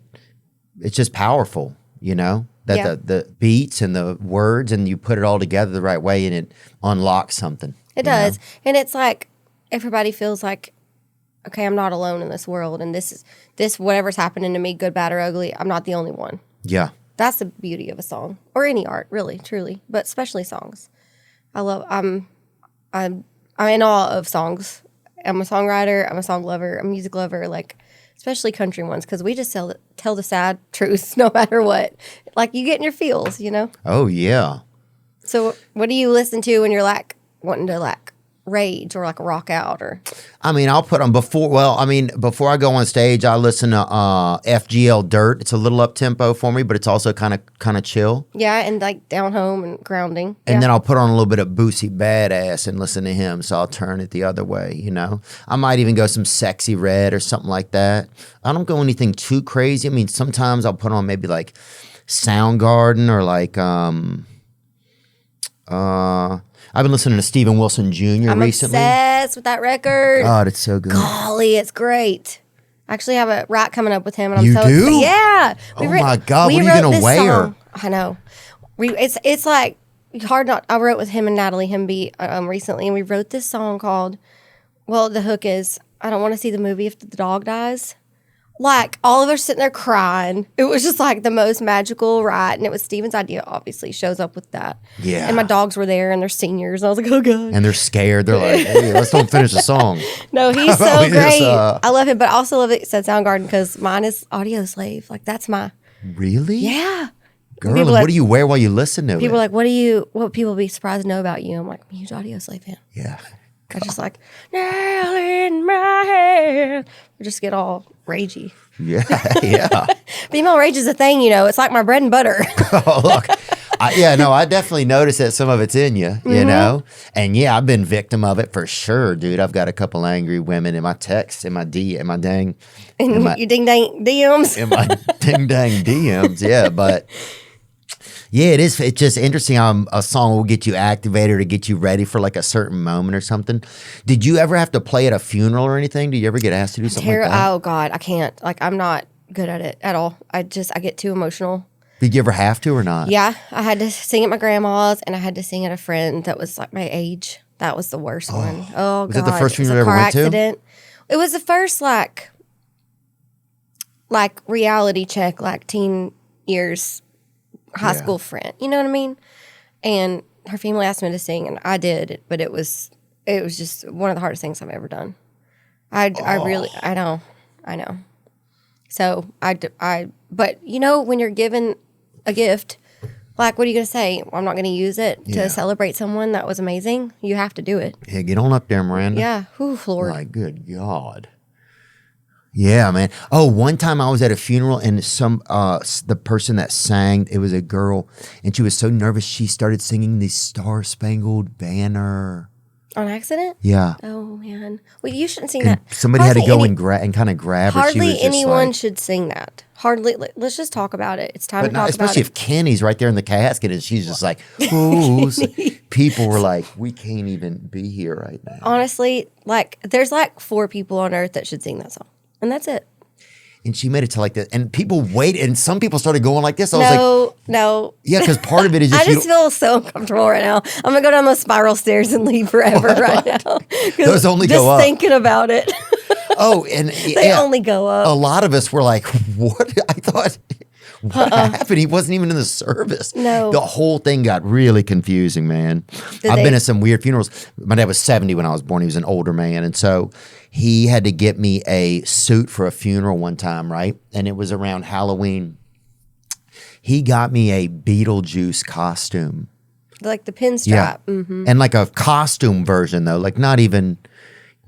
it's just powerful, you know, that the beats and the words, and you put it all together the right way, and it unlocks something. It does. Know? And it's like everybody feels like, okay, I'm not alone in this world, and this whatever's happening to me, good, bad, or ugly, I'm not the only one. Yeah. That's the beauty of a song, or any art, really, truly, but especially songs. I'm in awe of songs. I'm a songwriter. I'm a song lover. I'm a music lover. Like, especially country ones, because we just tell the sad truths no matter what. Like, you get in your feels, you know? Oh, yeah. So what do you listen to when you're, like, wanting to, like, rage or, like, rock out? Or I mean, I'll put on before I go on stage, I listen to FGL Dirt. It's a little up-tempo for me, but it's also kind of chill. Yeah, and, like, down home and grounding. And then I'll put on a little bit of Boosie Badass and listen to him, so I'll turn it the other way, you know? I might even go some Sexy Red or something like that. I don't go anything too crazy. I mean, sometimes I'll put on maybe, like, Soundgarden or, like, I've been listening to Steven Wilson Jr. recently. I'm obsessed with that record. God, it's so good. Golly, it's great. I actually have a rap coming up with him, and I'm you so do? excited. Yeah. My God, what are you gonna wear? Song. I know. It's like hard not. I wrote with him and Natalie Hemby recently, and we wrote this song called. Well, the hook is I don't want to see the movie if the dog dies. Like, all of us sitting there crying. It was just like the most magical ride. And it was Steven's idea, obviously, shows up with that. Yeah. And my dogs were there, and they're seniors. And I was like, oh, God. And they're scared. They're like, hey, let's don't finish the song. No, he's so great. I love him. But I also love it said Soundgarden because mine is Audio Slave. Like, that's my. Really? Yeah. Girl, and what do you wear while you listen to it? People are like, what people be surprised to know about you? I'm like, I'm a huge Audio Slave fan. Yeah. I just like, nail in my hand. I just get all ragey. Yeah. Female rage is a thing, you know. It's like my bread and butter. Oh, look. I definitely noticed that some of it's in you, you know? And yeah, I've been victim of it for sure, dude. I've got a couple angry women in my texts, in my ding dang DMs. In my ding dang DMs, yeah. But yeah, it is. It's just interesting how a song will get you activated or get you ready for like a certain moment or something. Did you ever have to play at a funeral or anything? Did you ever get asked to do something like that? Oh, God, I can't. Like, I'm not good at it at all. I get too emotional. Did you ever have to or not? Yeah, I had to sing at my grandma's, and I had to sing at a friend that was like my age. That was the worst one. Oh, was God. it the first funeral you ever went accident? To? It was the first, like reality check, like teen years high school friend. You know what I mean? And her family asked me to sing, and I did, but it was just one of the hardest things I've ever done. I know. So but you know, when you're given a gift, like, what are you going to say? Well, I'm not going to use it to celebrate someone that was amazing. You have to do it. Yeah, get on up there, Miranda. Yeah. Ooh, Lord. My good God. Yeah, man. Oh, one time I was at a funeral, and the person that sang, it was a girl, and she was so nervous she started singing the Star Spangled Banner. On accident? Yeah. Oh, man. Well, you shouldn't sing that. Somebody had to go and kind of grab her. She was Hardly just anyone like, should sing that. Hardly. Let's just talk about it. It's time to talk about it. especially if Kenny's right there in the casket and she's just like, ooh. So people were like, we can't even be here right now. Honestly, like, there's like 4 people on earth that should sing that song. And that's it. And she made it to like that. And people waited. And some people started going like this. I was like, no. Yeah, because part of it is just I just feel so uncomfortable right now. I'm going to go down those spiral stairs and leave forever right now. Those only go up. Just thinking about it. Oh, and they only go up. A lot of us were like, what? I thought, what happened? He wasn't even in the service. No. The whole thing got really confusing, man. I've been at some weird funerals. My dad was 70 when I was born. He was an older man. And so he had to get me a suit for a funeral one time, right? And it was around Halloween. He got me a Beetlejuice costume. Like the pinstrap. Yeah. Mm-hmm. And like a costume version, though. Like not even,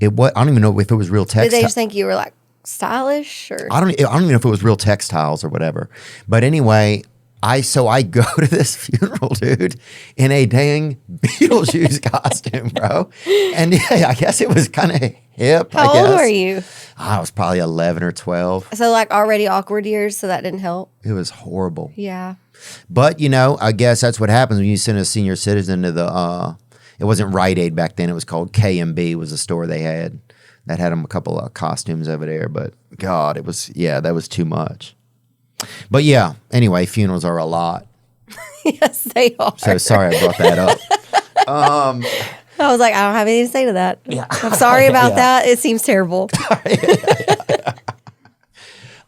I don't even know if it was real textile. Did they just think you were like stylish? Or? I don't even know if it was real textiles or whatever. But anyway, I go to this funeral, dude, in a dang Beetlejuice costume, bro. And yeah, I guess it was kind of hip. How old were you? I was probably 11 or 12. So like already awkward years, so that didn't help. It was horrible. Yeah. But I guess that's what happens when you send a senior citizen to the. It wasn't Rite Aid back then. It was called K&B. Was a store they had that had them a couple of costumes over there. But God, that was too much. But yeah, anyway, funerals are a lot. Yes, they are. So sorry I brought that up. I was like, I don't have anything to say to that. Yeah. I'm sorry about that. It seems terrible.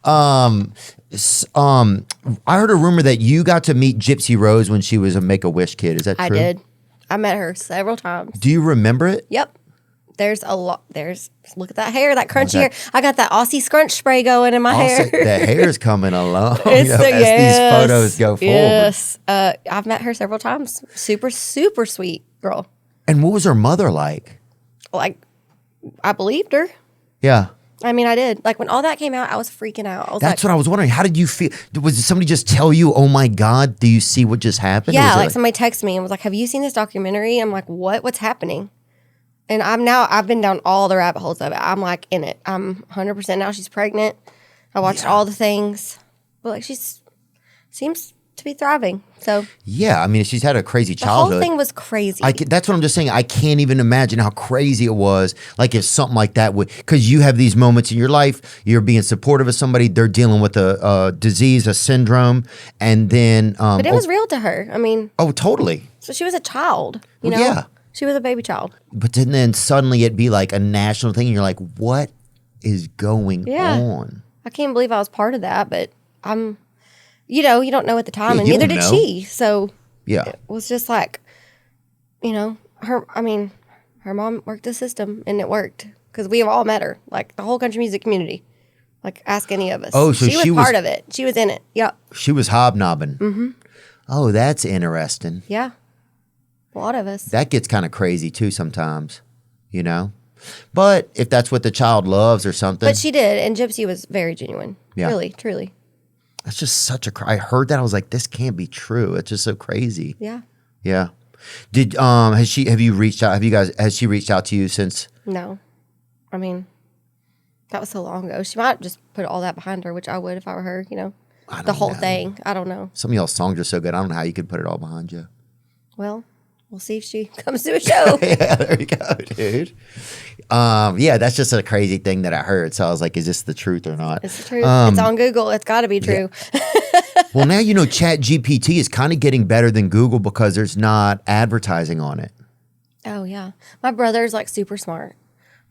I heard a rumor that you got to meet Gypsy Rose when she was a Make-A-Wish kid. Is that true? I did. I met her several times. Do you remember it? Yep. There's a lot. Look at that hair, that crunchy hair. I got that Aussie scrunch spray going in my hair. The hair's coming along as these photos go forward. Yes. I've met her several times. Super, super sweet girl. And what was her mother like? Like, I believed her. Yeah. I mean, I did. Like, when all that came out, I was freaking out. That's what I was wondering. How did you feel? Did somebody just tell you, oh my God, do you see what just happened? Yeah, like somebody texted me and was like, have you seen this documentary? I'm like, what? What's happening? And I've been down all the rabbit holes of it. I'm like in it. I'm 100% now. She's pregnant. I watched all the things. But like, she's seems to be thriving. So yeah, I mean, she's had a crazy childhood. The whole thing was crazy. That's what I'm just saying. I can't even imagine how crazy it was. Like if something like that would, because you have these moments in your life, you're being supportive of somebody, they're dealing with a disease, a syndrome, and then. But it was real to her. I mean. Oh, totally. So she was a child, you know? Yeah. She was a baby child. But then suddenly it'd be like a national thing, and you're like, what is going on? I can't believe I was part of that, but you don't know at the time, and neither did she. So it was just like, her mom worked the system, and it worked because we have all met her, like the whole country music community. Like, ask any of us. Oh, so she was part of it. She was in it. Yep. She was hobnobbing. Mm-hmm. Oh, that's interesting. Yeah. A lot of us. That gets kind of crazy too sometimes, But if that's what the child loves or something. But she did, and Gypsy was very genuine. Yeah. Really, truly. That's just such I heard that, I was like, this can't be true. It's just so crazy. Yeah. Yeah. Has she reached out to you since? No. I mean, that was so long ago. She might just put all that behind her, which I would if I were her, the whole thing. I don't know. Some of y'all's songs are so good. I don't know how you could put it all behind you. Well, we'll see if she comes to a show. Yeah, there you go, dude. Yeah, that's just a crazy thing that I heard. So I was like, is this the truth or not? It's the truth. It's on Google. It's got to be true. Yeah. Well, now Chat GPT is kind of getting better than Google because there's not advertising on it. Oh, yeah. My brother's like super smart,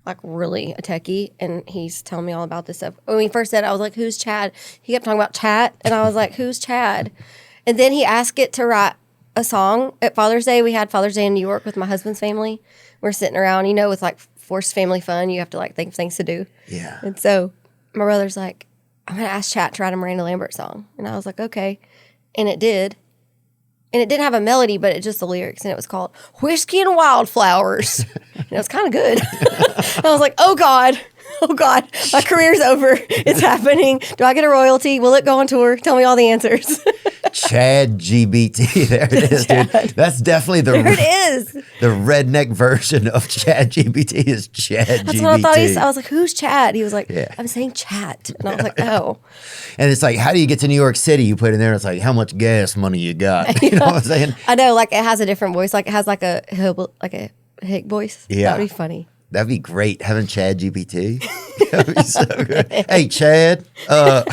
like really a techie, and he's telling me all about this stuff. When he first said it, I was like, who's Chad? He kept talking about Chat, and I was like, who's Chad? And then he asked it to write a song at Father's Day. We had Father's Day in New York with my husband's family. We're sitting around, with like forced family fun. You have to like think of things to do. Yeah. And so my brother's like, I'm going to ask Chat to write a Miranda Lambert song. And I was like, okay. And it did. And it didn't have a melody, but it just the lyrics. And it was called Whiskey and Wildflowers. And it was kind of good. And I was like, oh God, my career's over. It's happening. Do I get a royalty? Will it go on tour? Tell me all the answers. Chad GBT. There it is, dude. That's definitely there it is. The redneck version of ChatGPT is ChatGPT. That's what I thought. I was like, "Who's Chad?" He was like, Yeah. "I'm saying chat," and I was like, "Oh." And it's like, how do you get to New York City? You put in there, and it's like, how much gas money you got? You know what I'm saying? I know, like it has a different voice. Like it has like a hick voice. Yeah. That would be funny. That'd be great having ChatGPT. That'd be so good. Hey, Chad, how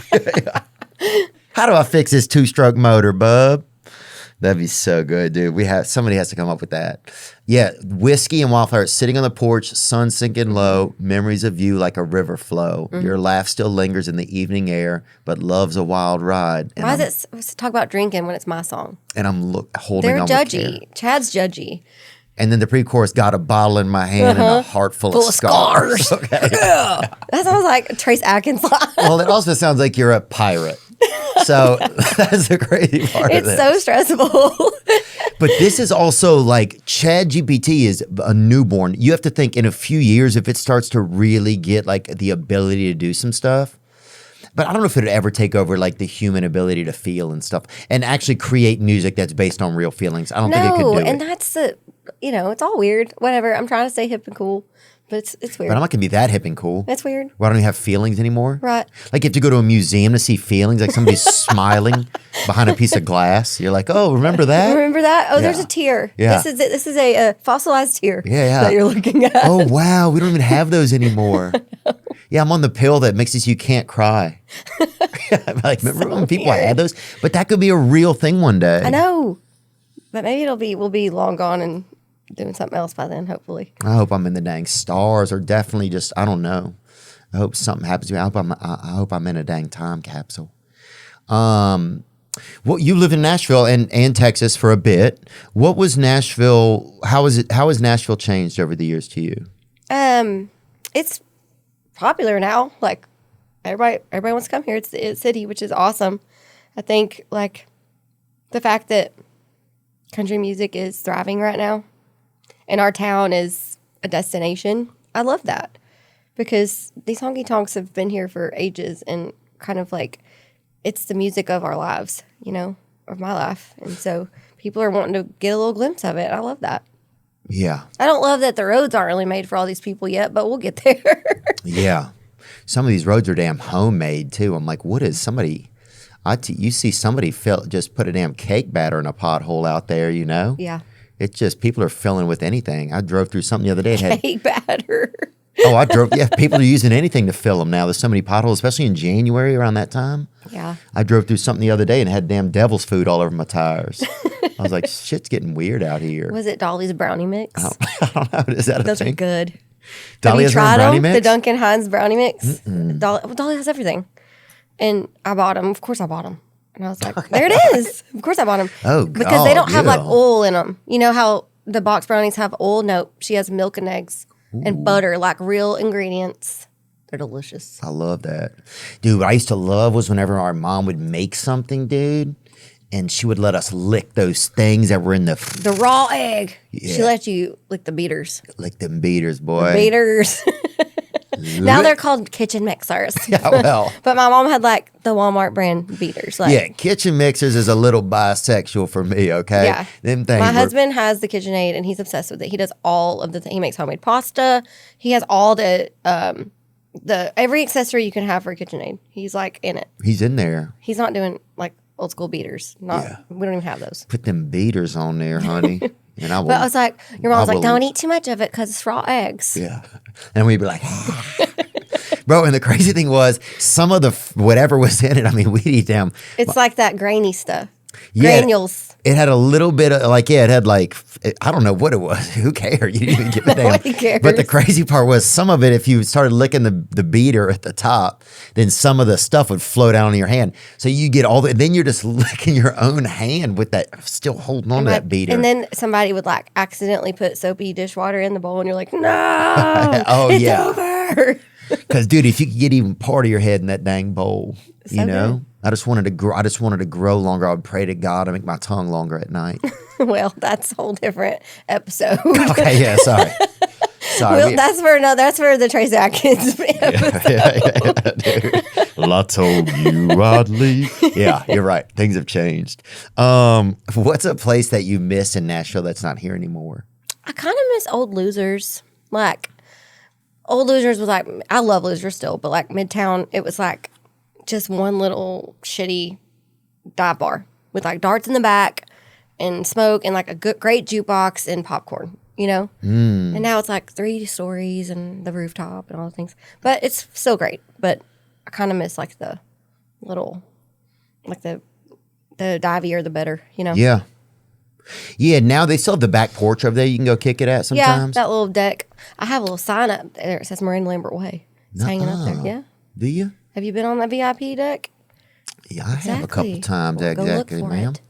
do I fix this 2-stroke motor, bub? That'd be so good, dude. Somebody has to come up with that. Yeah, whiskey and wildflowers sitting on the porch, sun sinking low, memories of you like a river flow. Your laugh still lingers in the evening air, but love's a wild ride. And Why is it talk about drinking when it's my song? And I'm holding They're on with care. judgy. Chad's judgy. And then the pre-chorus, got a bottle in my hand and a heart full of scars. Okay. That sounds like Trace Atkins line. Well, it also sounds like you're a pirate. So that's the crazy part of It's this. so stressful. But this is also like ChatGPT is a newborn. You have to think in a few years if it starts to really get like the ability to do some stuff. But I don't know if it would ever take over like the human ability to feel and stuff and actually create music that's based on real feelings. I don't think it could do it. And that's it's all weird. Whatever. I'm trying to stay hip and cool, but it's weird. But I'm not going to be that hip and cool. It's weird. Why don't you have feelings anymore? Right. Like you have to go to a museum to see feelings, like somebody's smiling behind a piece of glass. You're like, oh, remember that? Remember that? Oh, there's Yeah. a tear. Yeah. This is a fossilized tear Yeah. that you're looking at. Oh, wow. We don't even have those anymore. Yeah, I'm on the pill that makes it so you can't cry. I'm like, remember when people weird. had those? But that could be a real thing one day. I know. But maybe we'll be long gone and doing something else by then, hopefully. I hope I'm in the dang stars or definitely just, I don't know. I hope something happens to me. I hope I'm in a dang time capsule. Well, you lived in Nashville and Texas for a bit. What was Nashville? How has Nashville changed over the years to you? It's popular now. Like everybody wants to come here. It's the city, which is awesome. I think like the fact that country music is thriving right now and our town is a destination. I love that because these honky tonks have been here for ages and kind of like it's the music of our lives, of my life. And so people are wanting to get a little glimpse of it. I love that. Yeah. I don't love that the roads aren't really made for all these people yet, but we'll get there. Yeah. Some of these roads are damn homemade too. I'm like, what is somebody? You see somebody just put a damn cake batter in a pothole out there, Yeah. It's just people are filling with anything. I drove through something the other day. It had, Cake batter. I drove. Yeah, people are using anything to fill them now. There's so many potholes, especially in January around that time. Yeah. I drove through something the other day and it had damn devil's food all over my tires. I was like, shit's getting weird out here. Was it Dolly's brownie mix? I don't know. Is that a Those are thing? good. Dolly Have has you her own tried brownie them? mix? The Duncan Hines brownie mix? Dolly has everything. And I bought them. Of course I bought them. And I was like, there it is. Of course I bought them. Oh, because they don't have like yeah. oil in them. You know how the box brownies have oil? No, she has milk and eggs and butter, like real ingredients. They're delicious. I love that. Dude, what I used to love was whenever our mom would make something, dude, and she would let us lick those things that were in The raw egg. Yeah. She let you lick the beaters. lick them beaters, boy. Beaters. Now they're called kitchen mixers. Yeah, well. But my mom had like the Walmart brand beaters. Like, Yeah, kitchen mixers is a little bisexual for me, okay? Yeah. Them things My were- husband has the KitchenAid and he's obsessed with it. He does all of the he makes homemade pasta. He has all the every accessory you can have for a KitchenAid. He's like in it. He's in there. He's not doing like old school beaters. We don't even have those. Put them beaters on there, honey. And I will. But I was like, your mom's I like, will- don't eat too much of it because it's raw eggs. Yeah. And we'd be like, bro, and the crazy thing was some of the whatever was in it, I mean, we'd eat them. It's like that grainy stuff. Yeah. Granules. It had a little bit of it had like, I don't know what it was. Who cares? You didn't even give a damn. Nobody cares. But the crazy part was some of it, if you started licking the beater at the top, then some of the stuff would flow down on your hand. So you get then you're just licking your own hand with that, still holding on to that beater. And then somebody would like accidentally put soapy dishwater in the bowl and you're like, no, Oh, it's yeah. over. Because, dude, if you could get even part of your head in that dang bowl, So good. I just wanted to grow. I just wanted to grow longer. I would pray to God to make my tongue longer at night. Well, that's a whole different episode. Okay, yeah, sorry. Well, that's for the Trace Atkins episode. Dude. I told you I'd leave. Yeah, you're right. Things have changed. What's a place that you miss in Nashville that's not here anymore? I kind of miss Old Losers. Like, Old Losers was like, I love Losers still, but like Midtown, it was like just one little shitty dive bar with like darts in the back and smoke and like a great jukebox and popcorn, you know? And now it's like 3 stories and the rooftop and all the things. But it's still great. But I kind of miss like the little, like the divier, the better, you know? Yeah. Yeah, now they still have the back porch over there you can go kick it at sometimes. Yeah, that little deck. I have a little sign up there. It says Miranda Lambert Way. It's hanging up there. Yeah. Do you? Have you been on the VIP deck? Yeah, I have a couple times. Well, go look exactly, for ma'am. it.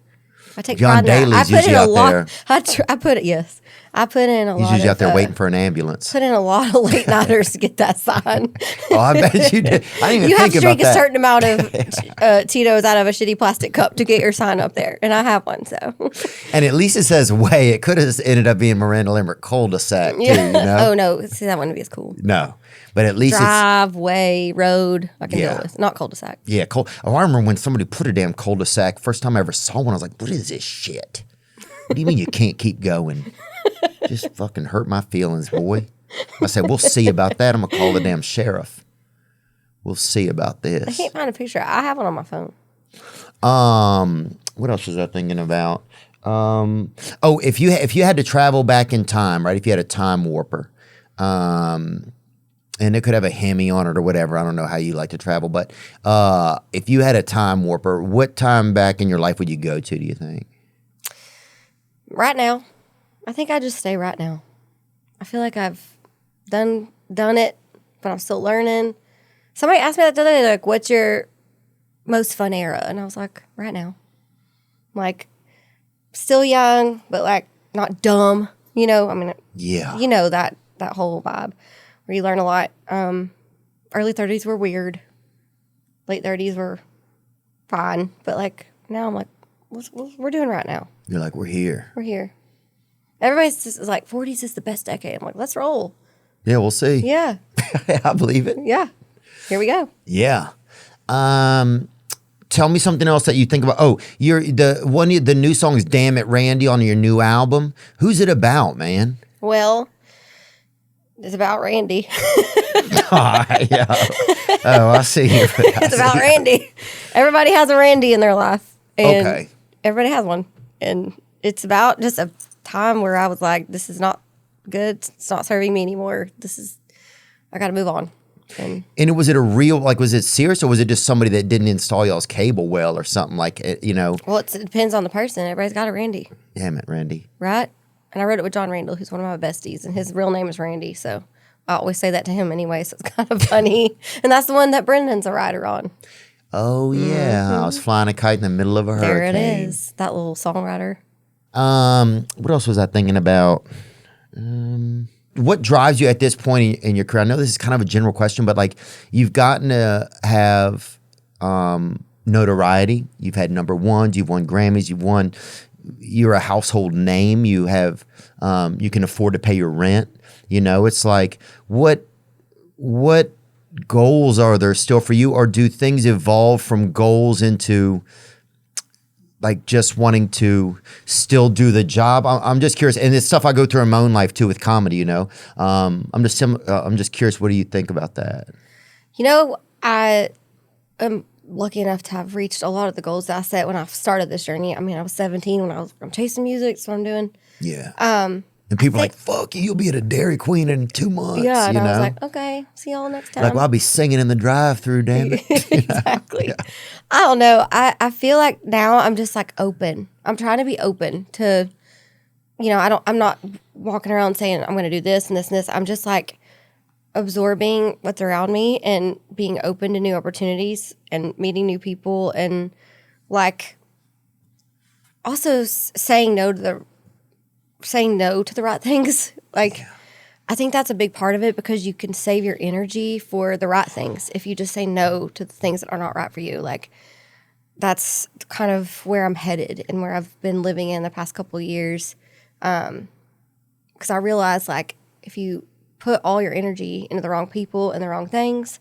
I take John pride in that. Daly's usually out there. I put it. Yes, I put in a lot. He's usually out there waiting for an ambulance. Put in a lot of late nighters to get that sign. Oh, I bet you did. I didn't even You have think to about drink a that. certain amount of Tito's out of a shitty plastic cup to get your sign up there, and I have one. So, And at least it says way. It could have ended up being Miranda Lambert cul-de-sac too. You know? Oh no, see that wouldn't be as cool. No, but at least it's Driveway, road, I can deal with, not cul-de-sac. yeah. Oh, I remember when somebody put a damn cul-de-sac. First time I ever saw one, I was like, "What is this shit? What do you mean you can't keep going? Just fucking hurt my feelings, boy." I said, "We'll see about that. I'm gonna call the damn sheriff. We'll see about I this." can't find a picture. I have one on my phone. What else was I thinking about? Oh, if you had to travel back in time, right? If you had a time warper, and it could have a Hemi on it or whatever. I don't know how you like to travel, but if you had a time warper, what time back in your life would you go to? Do you think? Right now, I think I just stay right now. I feel like I've done it, but I'm still learning. Somebody asked me that the other day, like, what's your most fun era? And I was like, right now. Like, still young, but like not dumb, you know? I mean, Yeah. you know that whole vibe where you learn a lot. Early 30s were weird. Late 30s were fine. But like, now I'm like, what's we're doing right now? You're like, we're here. We're here. Everybody's just like, 40s is the best decade. I'm like, let's roll. Yeah, we'll see. Yeah. I believe it. Yeah. Here we go. Yeah. Tell me something else that you think about. Oh, the new song is "Damn It, Randy" on your new album. Who's it about, man? Well, it's about Randy. Yeah. Oh, I see. It's about Randy. Everybody has a Randy in their life. And Okay. everybody has one. And it's about just a time where I was like, this is not good. It's not serving me anymore. I got to move on. And Was it a real, like, was it serious or was it just somebody that didn't install y'all's cable well or something like it, you know? well, it depends on the person. Everybody's got a Randy, Damn it, Randy. right? And I wrote it with John Randall, who's one of my besties, and his real name is Randy. So I always say that to him anyway. So it's kind of funny. And that's the one that Brendan's a writer on. Oh, yeah. I was flying a kite in the middle of a hurricane. There it is. That little songwriter. What else was I thinking about? What drives you at this point in your career? I know this is kind of a general question, but like you've gotten to have notoriety. You've had number ones. You've won Grammys. You're a household name. You have you can afford to pay your rent. You know, it's like what goals are there still for you, or do things evolve from goals into like just wanting to still do the job? I'm just curious, and it's stuff I go through in my own life too with comedy. You know, I'm just curious. What do you think about that? You know, I am lucky enough to have reached a lot of the goals that I set when I started this journey. I mean, I was 17 when I'm chasing music. That's what I'm doing. Yeah. And people are like, "Fuck you! You'll be at a Dairy Queen in 2 months." Yeah, and you know? I was like, okay, see y'all next time. Like, well, I'll be singing in the drive-through, damn it. Exactly. Yeah. I don't know. I feel like now I'm just like open. I'm trying to be open to, you know, I'm not walking around saying I'm going to do this and this and this. I'm just like absorbing what's around me and being open to new opportunities and meeting new people and like also saying no to the right things. Like, yeah. I think that's a big part of it because you can save your energy for the right things if you just say no to the things that are not right for you. Like, that's kind of where I'm headed and where I've been living in the past couple of years. Because I realized, like, if you put all your energy into the wrong people and the wrong things,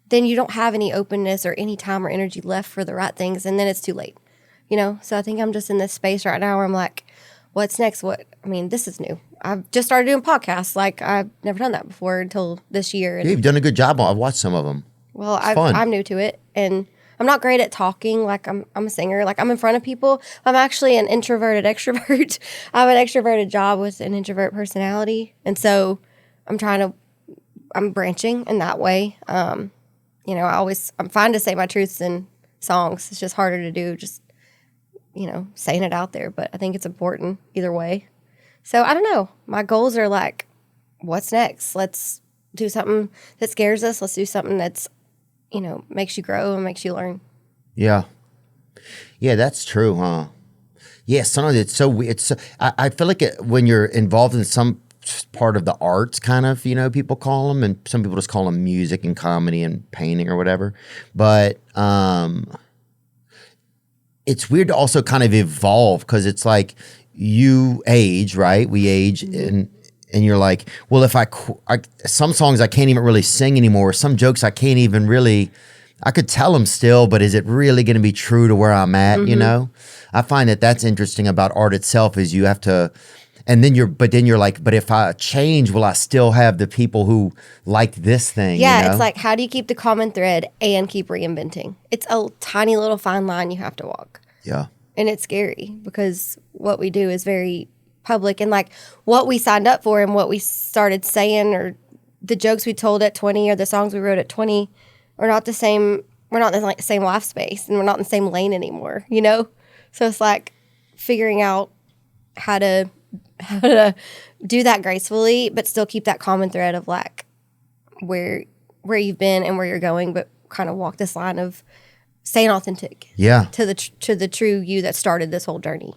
then you don't have any openness or any time or energy left for the right things, and then it's too late, you know? So I think I'm just in this space right now where I'm like, what's next? This is new. I've just started doing podcasts. Like, I've never done that before until this year. And, Yeah, you've done a good job. I've watched some of them. Well, I'm new to it, and I'm not great at talking. Like, I'm a singer. Like, I'm in front of people. I'm actually an introverted extrovert. I have an extroverted job with an introvert personality, and so I'm branching in that way. I'm fine to say my truths in songs. It's just harder to do just, saying it out there. But I think it's important either way. So I don't know. My goals are like, what's next? Let's do something that scares us. Let's do something that's, makes you grow and makes you learn. Yeah. Yeah, that's true, huh? Yeah, sometimes it's so weird. I feel like when you're involved in some part of the arts, kind of, people call them, and some people just call them music and comedy and painting or whatever. But it's weird to also kind of evolve, because it's like you age, right? We age, and you're like, well, if some songs I can't even really sing anymore. Some jokes I can't even really, I could tell them still, but is it really going to be true to where I'm at? I find that's interesting about art itself, is you have to, and then you're like, but if I change, will I still have the people who like this thing? Yeah, it's like, how do you keep the common thread and keep reinventing? It's a tiny little fine line you have to walk. Yeah. And it's scary, because what we do is very public, and like what we signed up for and what we started saying, or the jokes we told at 20 or the songs we wrote at 20 are not the same. We're not in the same life space, and we're not in the same lane anymore, So it's like figuring out how to do that gracefully, but still keep that common thread of like where you've been and where you're going, but kind of walk this line of staying authentic. Yeah. To the true you that started this whole journey.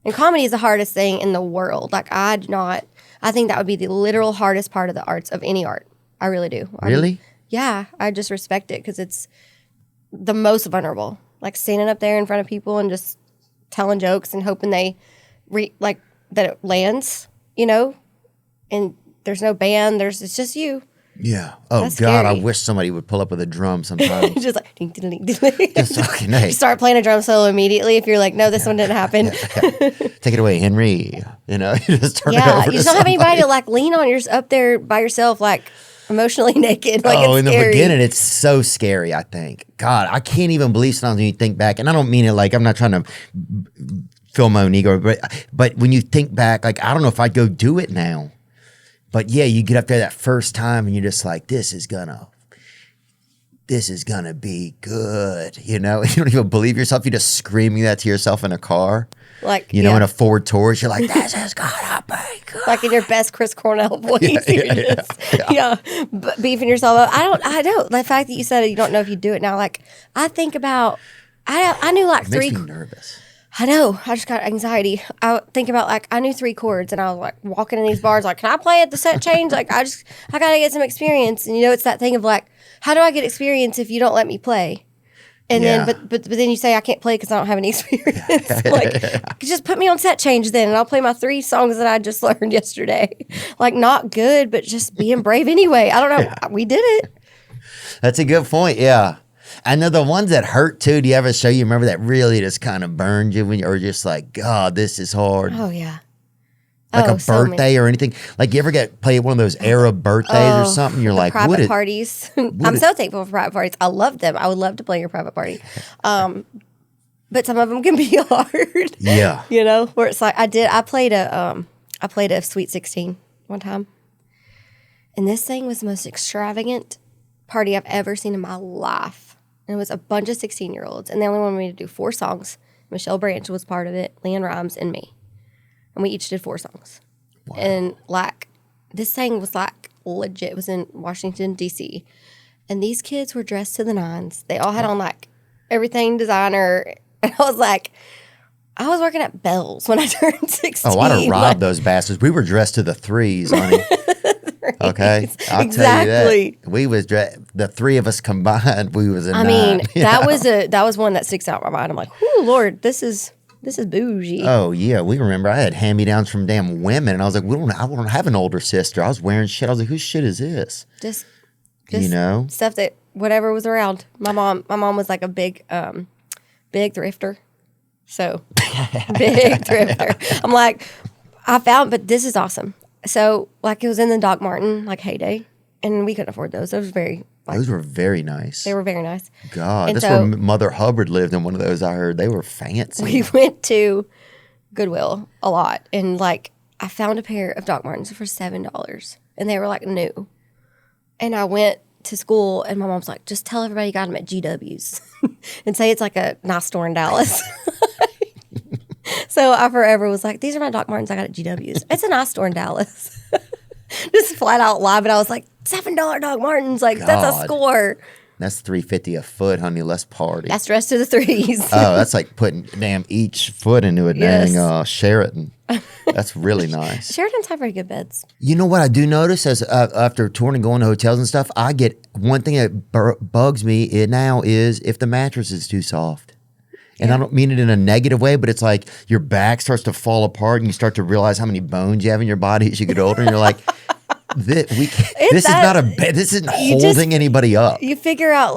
And comedy is the hardest thing in the world. Like, I think that would be the literal hardest part of the arts, of any art. I really do. Really? Yeah. I just respect it, because it's the most vulnerable. Like, standing up there in front of people and just telling jokes and hoping that it lands, and there's no band. It's just you. Yeah. Oh, That's God, scary. I wish somebody would pull up with a drum sometime. Just like, ding, ding, ding, ding. Just fucking, hey. Start playing a drum solo immediately if you're like, no, this one didn't happen. Take it away, Henry. You just turn it Yeah, over you to just don't have somebody. anybody to like lean on. You're just up there by yourself, like emotionally naked. Like, in it's the scary. beginning, it's so scary, I think. God, I can't even believe sometimes when you think back, and I don't mean it like I'm not trying to fill my own ego, but when you think back, like, I don't know if I'd go do it now. But yeah, you get up there that first time and you're just like, this is gonna be good. You don't even believe yourself. You're just screaming that to yourself in a car. Like, in a Ford Taurus, you're like, this is gonna be good. Like in your best Chris Cornell voice. But beefing yourself up. I don't. The fact that you said it, you don't know if you do it now. Like, I think about, I knew like It makes me nervous. I know. I just got anxiety. I think about like, I knew 3 chords, and I was like walking in these bars like, can I play at the set change? Like, I got to get some experience. And it's that thing of like, how do I get experience if you don't let me play? And then, but then you say I can't play because I don't have any experience. Like, just put me on set change then, and I'll play my 3 songs that I just learned yesterday. Like, not good, but just being brave anyway. I don't know. We did it. That's a good point. Yeah. And the ones that hurt too. Do you have a show you remember that really just kind of burned you when you were just like, God, this is hard? Oh, yeah. Like a birthday or anything? Like, you ever play one of those Arab birthdays or something? You're like, private parties. I'm so thankful for private parties. I love them. I would love to play your private party. But some of them can be hard. Yeah. Where it's like, I played a Sweet 16 one time. And this thing was the most extravagant party I've ever seen in my life. And it was a bunch of 16-year-olds. And they only wanted me to do 4 songs. Michelle Branch was part of it, Leanne Rhymes, and me. And we each did 4 songs. Wow. And like, this thing was like legit. It was in Washington, D.C. And these kids were dressed to the nines. They all had on like everything designer. And I was like, I was working at Bell's when I turned 16. Oh, I'd have robbed those bastards. We were dressed to the 3s, honey. Okay, I'll tell you that. We was the 3 of us combined. We was a 9. That was one that sticks out in my mind. I'm like, "Ooh, Lord, this is bougie." Oh yeah, we remember. I had hand-me-downs from damn women, and I was like, I don't have an older sister. I was wearing shit. I was like, whose shit is this? Just stuff that whatever was around. My mom was like a big thrifter. So big thrifter. I'm like, but this is awesome. So like it was in the Doc Martin like heyday, and we couldn't afford those. Those were very nice. They were very nice. God, that's where Mother Hubbard lived in one of those. I heard they were fancy. We went to Goodwill a lot, and like I found a pair of Doc Martens for $7, and they were like new. And I went to school, and my mom's like, "Just tell everybody you got them at GW's, and say it's like a nice store in Dallas." So I forever was like, "These are my Doc Martens I got at GW's. It's a nice store in Dallas." Just flat out lie, but I was like, $7 Doc Martens, like that's a score. That's $3.50 a foot, honey. Let's party. That's the rest of the threes. Oh, that's like putting damn each foot into a dang Sheraton. That's really nice. Sheratons have very good beds. You know what I do notice as after touring and going to hotels and stuff, I get one thing that bugs me now is if the mattress is too soft. And I don't mean it in a negative way, but it's like your back starts to fall apart and you start to realize how many bones you have in your body as you get older. And you're like, this is not a bed. This isn't holding anybody up. You figure out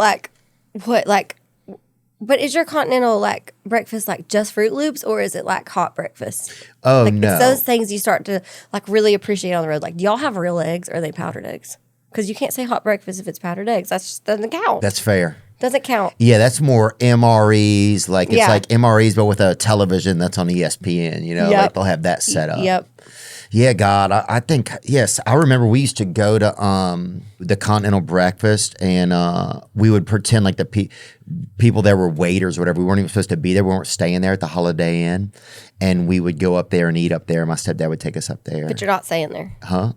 but is your continental like breakfast like just Fruit Loops, or is it like hot breakfast? Oh, like, no. It's those things you start to like really appreciate on the road. Like, do y'all have real eggs or are they powdered eggs? Because you can't say hot breakfast if it's powdered eggs. That just doesn't count. That's fair. Doesn't count. Yeah, that's more MREs. Like it's like MREs, but with a television that's on ESPN. You know, like they'll have that set up. Yep. Yeah, God, I think yes. I remember we used to go to the Continental Breakfast, and we would pretend like the people there were waiters or whatever. We weren't even supposed to be there. We weren't staying there at the Holiday Inn, and we would go up there and eat up there. My stepdad would take us up there. But you're not staying there. Huh?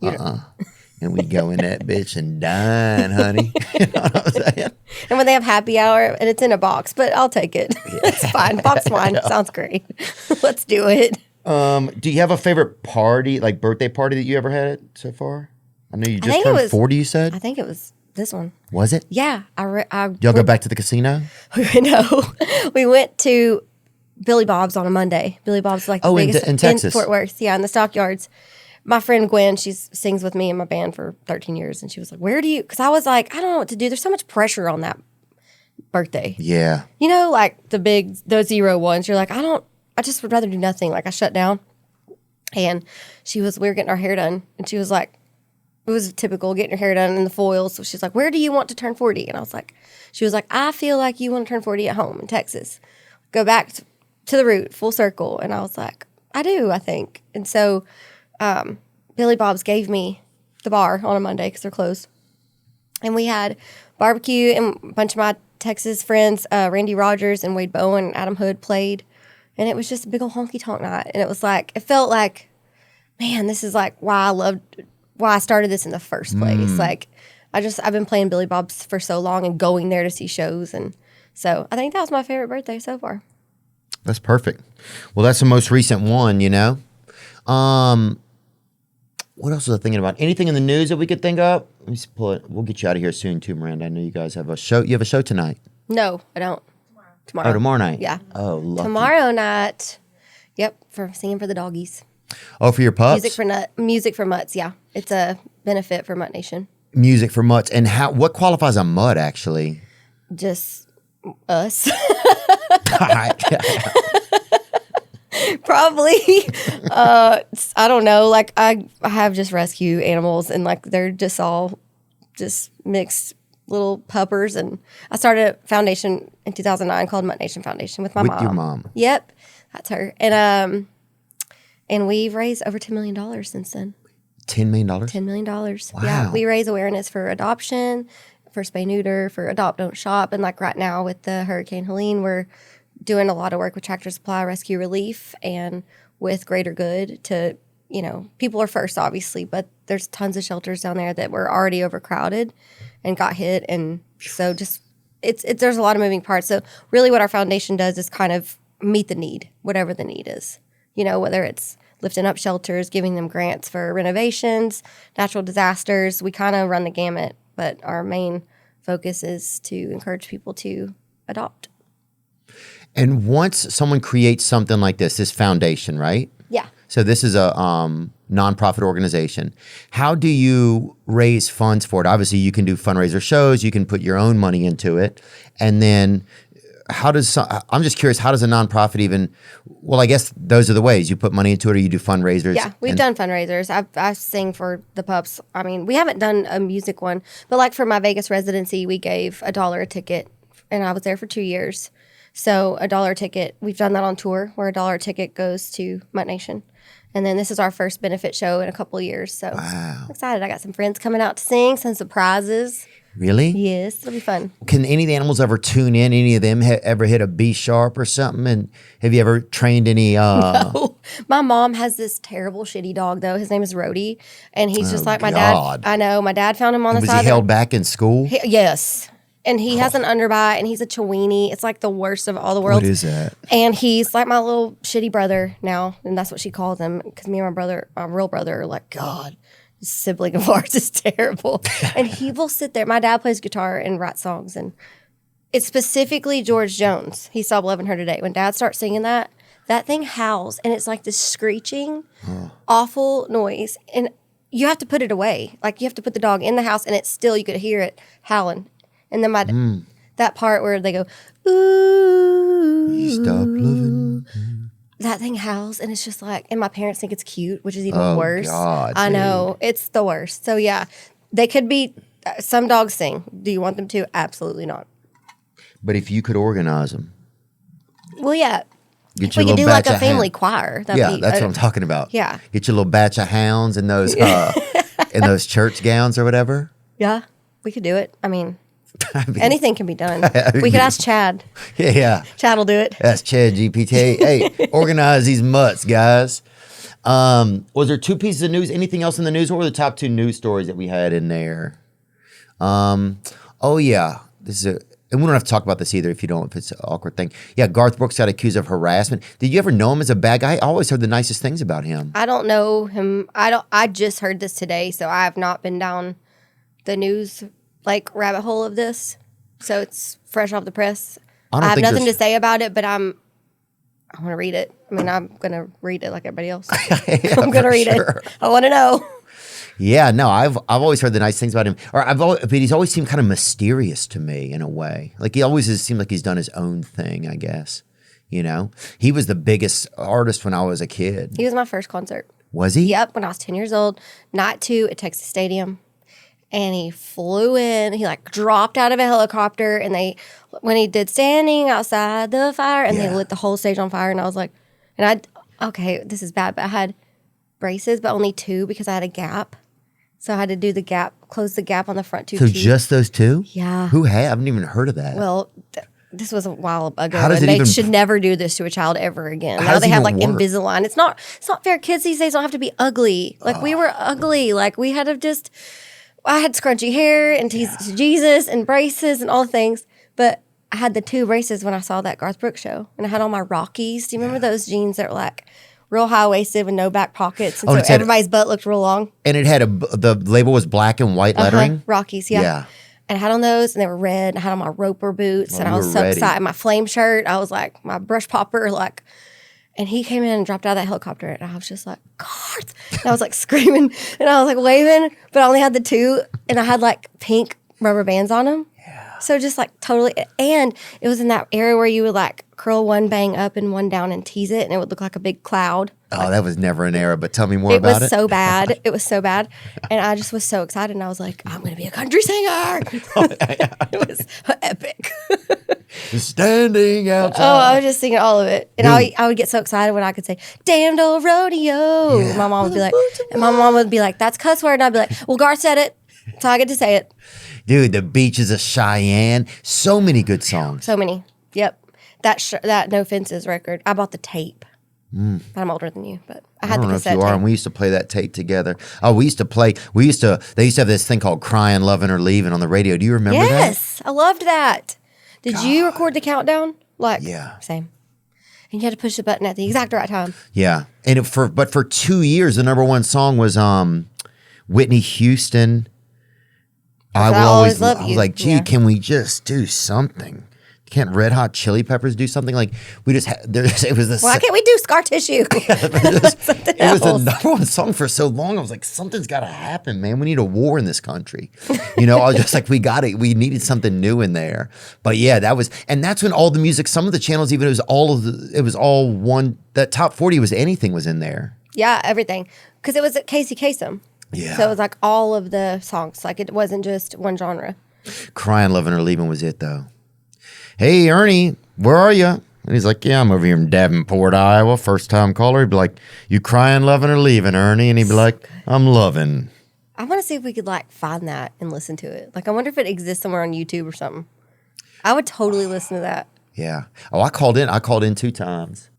And we'd go in that bitch and dine, honey. You know what I'm saying? And when they have happy hour, and it's in a box, but I'll take it. It's fine. Box wine sounds great. Let's do it. Do you have a favorite party, like birthday party that you ever had so far? I know you just turned 40, you said? I think it was this one. Was it? Yeah. Y'all go back to the casino? No. We went to Billy Bob's on a Monday. Billy Bob's like the biggest in Texas. In Fort Worth. Yeah, in the stockyards. My friend Gwen, she sings with me in my band for 13 years, and she was like, because I was like, I don't know what to do. There's so much pressure on that birthday. Yeah. You know, like the 0 ones. You're like, I just would rather do nothing. Like I shut down. And we were getting our hair done, and she was like, it was typical getting your hair done in the foils. So she's like, where do you want to turn 40? And she was like, I feel like you want to turn 40 at home in Texas. Go back to the root, full circle. And I was like, I do, I think. And so Billy Bob's gave me the bar on a Monday because they're closed. And we had barbecue, and a bunch of my Texas friends, Randy Rogers and Wade Bowen and Adam Hood played. And it was just a big old honky tonk night. And it felt like, man, this is like why I started this in the first place. Like I've been playing Billy Bob's for so long and going there to see shows. And so I think that was my favorite birthday so far. That's perfect. Well, that's the most recent one, you know? What else was I thinking about? Anything in the news that we could think of? Let me just pull it. We'll get you out of here soon too, Miranda. I know you guys have a show. You have a show tonight? No, I don't. Tomorrow. Oh, tomorrow night? Yeah. Oh, lucky. Tomorrow night. Yep, for singing for the doggies. Oh, for your pups? Music for mutts, yeah. It's a benefit for Mutt Nation. Music for mutts. And what qualifies a mutt, actually? Just us. Probably. I don't know. Like I have just rescue animals, and like they're just all just mixed little puppers. And I started a foundation in 2009 called Mutt Nation Foundation with my mom. With your mom. Yep, that's her. And we've raised over $10 million since then. $10 million? $10 million. Wow. Yeah, we raise awareness for adoption, for spay neuter, for adopt don't shop, and like right now with the Hurricane Helene, we're doing a lot of work with Tractor Supply Rescue Relief and with Greater Good to, people are first, obviously, but there's tons of shelters down there that were already overcrowded and got hit. And so there's a lot of moving parts. So really what our foundation does is kind of meet the need, whatever the need is, whether it's lifting up shelters, giving them grants for renovations, natural disasters. We kind of run the gamut, but our main focus is to encourage people to adopt. And once someone creates something like this foundation, right? Yeah. So this is a nonprofit organization. How do you raise funds for it? Obviously, you can do fundraiser shows. You can put your own money into it. And then how does I'm just curious, how does a nonprofit even, well, I guess those are the ways you put money into it, or you do fundraisers. Yeah, we've done fundraisers. I sing for the pups. I mean, we haven't done a music one, but like for my Vegas residency, we gave $1 a ticket, and I was there for 2 years. So $1 ticket, we've done that on tour where $1 ticket goes to Mutt Nation. And then this is our first benefit show in a couple of years. So I'm excited. I got some friends coming out to sing, some surprises. Really? Yes, it'll be fun. Can any of the animals ever tune in? Any of them ever hit a B sharp or something? And have you ever trained any? No. My mom has this terrible, shitty dog, though. His name is Rhodey. And he's just like my dad. I know. My dad found him on the side. Was he held back in school? Yes. And he has an underbite, and he's a Chiweenie. It's like the worst of all the worlds. What is that? And he's like my little shitty brother now, and that's what she calls him. Because me and my brother, my real brother, are like, God, this sibling of ours is terrible. And he will sit there. My dad plays guitar and writes songs, and it's specifically George Jones. He Stopped Loving Her Today. When Dad starts singing that thing howls, and it's like this screeching, awful noise. And you have to put it away. Like, you have to put the dog in the house, and it's still, you could hear it howling. And then that part where they go, ooh. You stop loving. That thing howls, and it's just like, and my parents think it's cute, which is even worse. God, I know. It's the worst. So, yeah, they could be, some dogs sing. Do you want them to? Absolutely not. But if you could organize them. Well, yeah. Get We your could do little like batch a of family choir. That's what I'm talking about. Yeah. Get your little batch of hounds and those and those church gowns or whatever. Yeah, we could do it. I mean anything can be done. We could ask Chad. Yeah. Chad will do it. That's Chad GPT. Hey, organize these mutts, guys. Was there 2 pieces of news? Anything else in the news? What were the top 2 news stories that we had in there? Oh yeah. And we don't have to talk about this either if it's an awkward thing. Yeah, Garth Brooks got accused of harassment. Did you ever know him as a bad guy? I always heard the nicest things about him. I don't know him. I just heard this today, so I have not been down the news rabbit hole of this. So it's fresh off the press. I have nothing to say about it, but I want to read it. I mean, I'm going to read it like everybody else. Yeah, I'm going to read it. I want to know. Yeah, no, I've always heard the nice things about him. But he's always seemed kind of mysterious to me in a way. Like, he always has seemed like he's done his own thing, I guess. You know? He was the biggest artist when I was a kid. He was my first concert. Was he? Yep, when I was 10 years old. Night 2 at Texas Stadium. And he flew in. He dropped out of a helicopter. And when he did Standing Outside the Fire, and they lit the whole stage on fire. And I was like, okay, this is bad. But I had braces, but only 2 because I had a gap. So I had to do the gap, close the gap on the front 2 So teeth. just those 2? Yeah. Who had? I haven't even heard of that. Well, this was a while ago. How does and it they even, should never do this to a child ever again. How Now does they it have even work? Invisalign. It's not fair. Kids these days don't have to be ugly. We were ugly. We had to I had scrunchy hair and teased Jesus and braces and all things. But I had the 2 braces when I saw that Garth Brooks show. And I had all my Rockies. Do you remember those jeans that were real high-waisted with no back pockets? And so everybody's butt looked real long. And it had the label was black and white lettering? Rockies, yeah. And I had on those, and they were red. And I had on my Roper boots, and I was so excited. My flame shirt, I was my brush popper, and he came in and dropped out of that helicopter, and I was just like, Garth! And I was screaming, and I was waving, but I only had the 2, and I had pink rubber bands on them. Yeah. So just totally, and it was in that area where you would curl one bang up and one down and tease it, and it would look like a big cloud. Oh, that was never an era, but tell me more about it. It was so bad. It was so bad. And I just was so excited, and I was like, I'm going to be a country singer. It was epic. Standing outside. Oh, I was just singing all of it. And I would get so excited when I could say, damned old rodeo. Yeah. My mom would be like, that's cuss word. And I'd be like, well, Garth said it, so I get to say it. Dude, the Beaches of Cheyenne. So many good songs. So many. Yep. That No Fences record. I bought the tape. I'm older than you, but I had the cassette tape. I don't know if you are, and we used to play that tape together. Oh, they used to have this thing called Crying, Loving, or Leaving on the radio. Do you remember that? Yes, I loved that. Did you record the countdown? Yeah. Same. And you had to push the button at the exact right time. Yeah. And for 2 years, the number 1 song was Whitney Houston. I Will Always Love You. I was like, gee, can we just do something? Can't Red Hot Chili Peppers do something like we just it was this. Why can't we do Scar Tissue? It was the number one song for so long. I was like, something's got to happen, man. We need a war in this country. I was just like, we needed something new in there. But yeah, that's when all the music, some of the channels, even it was all one. That top 40 was anything was in there. Yeah, everything, because it was Casey Kasem. Yeah. So it was like all of the songs. Like it wasn't just one genre. Crying, Loving, or Leaving was it though. Hey, Ernie, where are you? And he's like, yeah, I'm over here in Davenport, Iowa. First time caller. He'd be like, you crying, loving, or leaving, Ernie? And he'd be like, I'm loving. I want to see if we could like find that and listen to it. Like, I wonder if it exists somewhere on YouTube or something. I would totally listen to that. Yeah. Oh, I called in 2 times.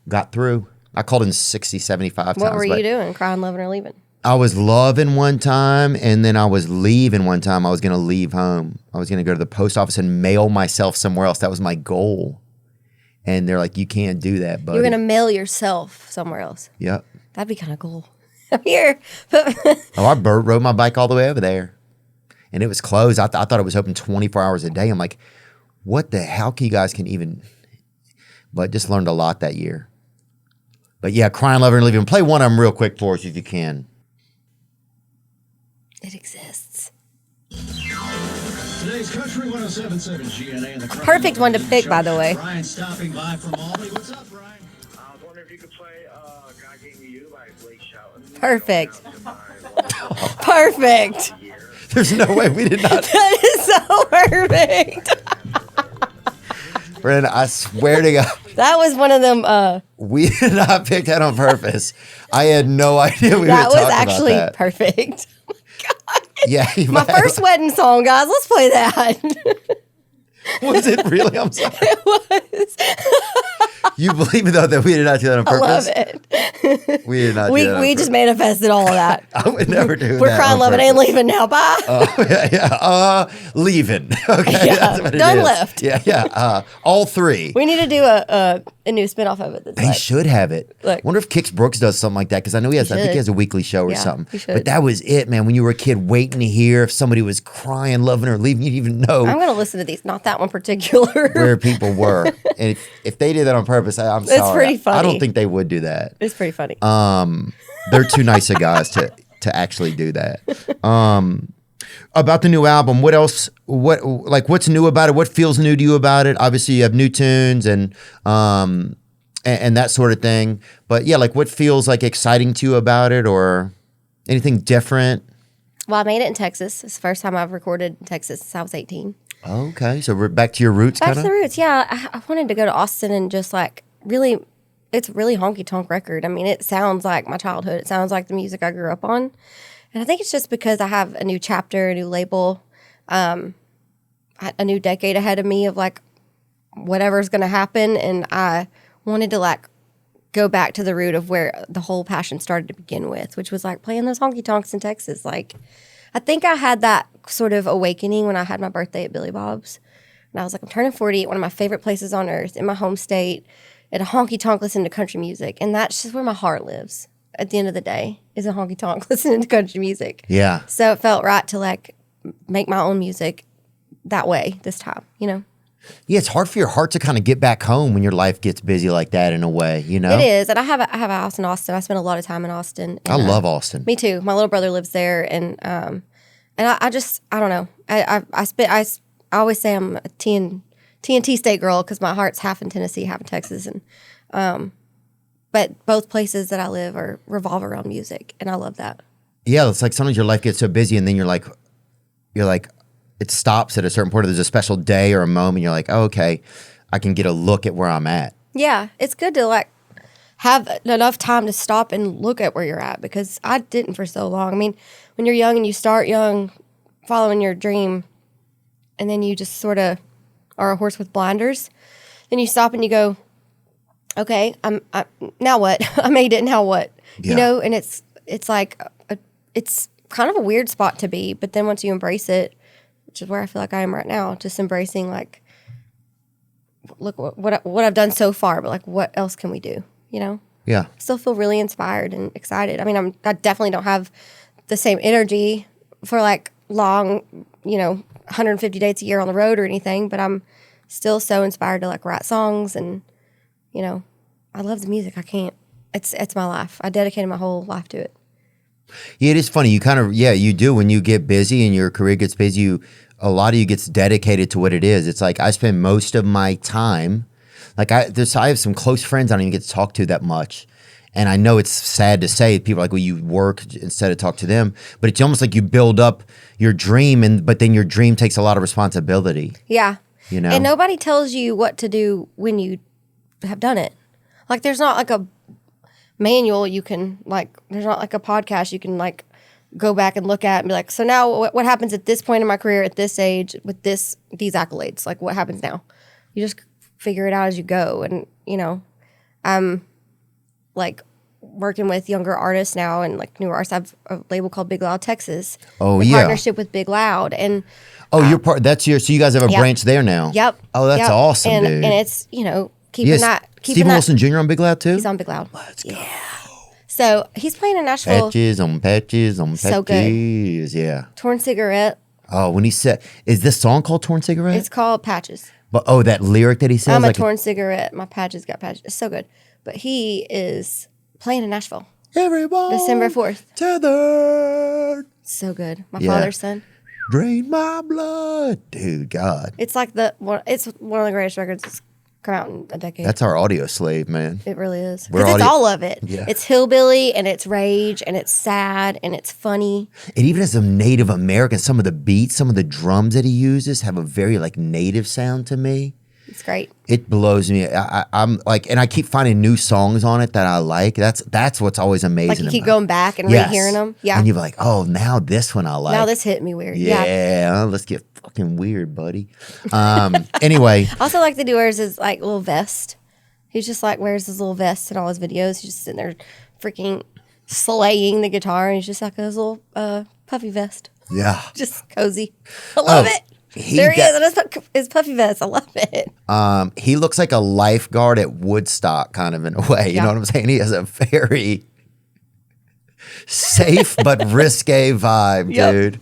Got through. I called in 60, 75 times. What were you doing? Crying, loving, or leaving? I was loving one time, and then I was leaving one time. I was going to leave home. I was going to go to the post office and mail myself somewhere else. That was my goal. And they're like, you can't do that, buddy. You're going to mail yourself somewhere else. Yep. That'd be kind of cool. I'm here. I rode my bike all the way over there. And it was closed. I thought it was open 24 hours a day. I'm like, what the hell can you guys can even... But just learned a lot that year. But yeah, Crying, Loving, and Leaving. Play one of them real quick for us if you can. It exists. Today's Country 107.7 GNA and the Perfect one to pick, by the way. Brian stopping by from Albany. What's up, Brian? I was wondering if you could play God Gave Me You by Blake Shelton. Perfect. Perfect. There's no way we did not. That is so perfect. Brandon, I swear to God. That was one of them. We did not pick that on purpose. I had no idea we were talking about that. That was actually perfect. Yeah, My first wedding song, guys. Let's play that. Was it really? I'm sorry. It was. You believe me though that we did not do that on I purpose? love it. We did not do that on We just manifested all of that. I would never do that. We're crying, loving, and leaving now. Bye. Yeah. Leaving. Okay. Yeah, That's what it done is. left. Yeah. All 3. We need to do a new spinoff of it. That's They like, should have it. Look. Wonder if Kix Brooks does something like that because I know he has. I think he has a weekly show or Yeah, something. he should. But that was it, man. When you were a kid, waiting to hear if somebody was crying, loving, or leaving, you didn't even know I'm going to listen to these. Not that one particular. where people were. And if they did that on purpose, I'm sorry. It's pretty funny. I don't think they would do that. It's pretty funny. They're too nice of guys to actually do that. About the new album, what else? What's new about it? What feels new to you about it? Obviously, you have new tunes and that sort of thing. But yeah, what feels exciting to you about it, or anything different? Well, I made it in Texas. It's the first time I've recorded in Texas since I was 18. Okay, so we're back to your roots, Back kind to of. the roots, yeah. I wanted to go to Austin and just really, it's a really honky tonk record. I mean, it sounds like my childhood. It sounds like the music I grew up on. And I think it's just because I have a new chapter, a new label, a new decade ahead of me of whatever's going to happen. And I wanted to go back to the root of where the whole passion started to begin with, which was playing those honky tonks in Texas. I think I had that sort of awakening when I had my birthday at Billy Bob's. And I was I'm turning 40 at one of my favorite places on earth, in my home state, at a honky tonk listening to country music. And that's just where my heart lives at the end of the day, is a honky tonk listening to country music. Yeah. So it felt right to make my own music that way this time, Yeah, it's hard for your heart to kind of get back home when your life gets busy like that in a way, It is. And I have a house in Austin. I spend a lot of time in Austin. And, I love Austin. Me too. My little brother lives there. And I don't know. I always say I'm a TNT state girl because my heart's half in Tennessee, half in Texas. And but both places that I live revolve around music. And I love that. Yeah, it's sometimes your life gets so busy and then you're like, it stops at a certain point, or there's a special day or a moment. You're like, oh, okay, I can get a look at where I'm at. Yeah, it's good to have enough time to stop and look at where you're at, because I didn't for so long. I mean, when you're young and you start young, following your dream, and then you just sort of are a horse with blinders, then you stop and you go, okay, now what? I made it. Now what? Yeah. And it's it's kind of a weird spot to be, but then once you embrace it, which is where I feel like I am right now, just embracing look what I've done so far, but what else can we do? Yeah. I still feel really inspired and excited. I mean, I definitely don't have the same energy for long, 150 dates a year on the road or anything, but I'm still so inspired to like write songs, and I love the music. I can't. It's my life. I dedicated my whole life to it. Yeah, it is funny. You kind of, you do. When you get busy and your career gets busy, a lot of you gets dedicated to what it is. It's like I spend most of my time, like I have some close friends I don't even get to talk to that much. And I know it's sad to say, people are like, well, you work instead of talk to them. But it's almost like you build up your dream, but then your dream takes a lot of responsibility. Yeah. You know? And nobody tells you what to do when you have done it. Like, there's not like a manual you can, like, there's not like a podcast you can, like, go back and look at and be like, so now what happens at this point in my career, at this age, with these accolades? Like, what happens now? You just figure it out as you go. And, I'm, like, working with younger artists now and, like, newer artists. I have a label called Big Loud Texas. Oh, in yeah. partnership with Big Loud. And you're part. So you guys have a branch there now. Yep. Oh, that's yep. awesome, and, dude. And it's keeping that. Stephen Wilson Jr. on Big Loud too. He's on Big Loud. Let's go. Yeah. So he's playing in Nashville. Patches on patches on patches. So good. Yeah. Torn Cigarette. Oh, when he said, is this song called Torn Cigarette? It's called Patches. But that lyric that he says, I'm a like torn cigarette. My patches got patches. It's so good. But he is playing in Nashville. Everybody December 4th. tethered. So good. My Yeah. father's son. Drain my blood, dude. God, It's like it's one of the greatest records that's come out in a decade. that's our audio slave, man. It really is. We're Because it's audio- all of it. Yeah. It's hillbilly and it's rage and it's sad and it's funny. It even has some Native American. Some of the beats, some of the drums that he uses have a very like native sound to me. It's great. It blows me. I'm like, and I keep finding new songs on it that I like. That's what's always amazing. Like you keep about going back and Yes. rehearing them. Yeah. And you're like, oh, now this one I like. Now this hit me weird. Yeah, let's get fucking weird, buddy. Anyway, Also, like the doers is like little vest. He's just like wears his little vest in all his videos. He's just sitting there freaking slaying the guitar, and he's just like his little puffy vest. yeah. Just cozy. I love it. There he is in his puffy vest. I love it. He looks like a lifeguard at Woodstock, kind of in a way. You know what I'm saying? He has a very safe but risque vibe, Yep. dude.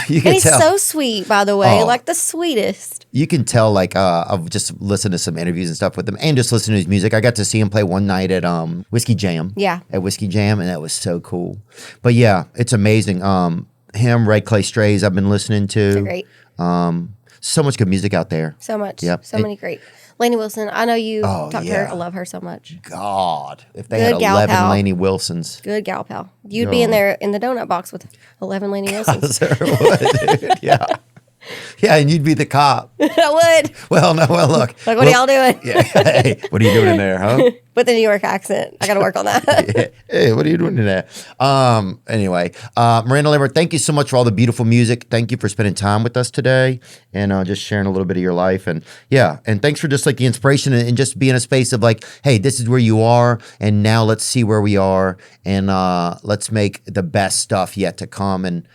You can And he's tell. so sweet, by the way. Oh. Like the sweetest. You can tell, like, I've just listened to some interviews and stuff with him and just listen to his music. I got to see him play one night at Whiskey Jam. Yeah. At Whiskey Jam, and that was so cool. But yeah, it's amazing. Him, Red Clay Strays, I've been listening to. They're great. So much good music out there. So much. Yep. So many great. Lainey Wilson. I know you Oh, talked to her. yeah. I love her so much. God, if they Good had gal 11 pal. Lainey Wilsons. Good gal pal. You'd be in there in the donut box with 11 Lainey Wilsons. There would, dude. Yeah. Yeah, and you'd be the cop. I would. Well, no, well, look. Like, what are y'all doing? Yeah, hey, what are you doing in there, huh? With the New York accent. I got to work on that. Hey, what are you doing in there? Anyway, Miranda Lambert, thank you so much for all the beautiful music. Thank you for spending time with us today and just sharing a little bit of your life. And yeah, and thanks for just like the inspiration and just being a space of like, hey, this is where you are. And now let's see where we are and let's make the best stuff yet to come. And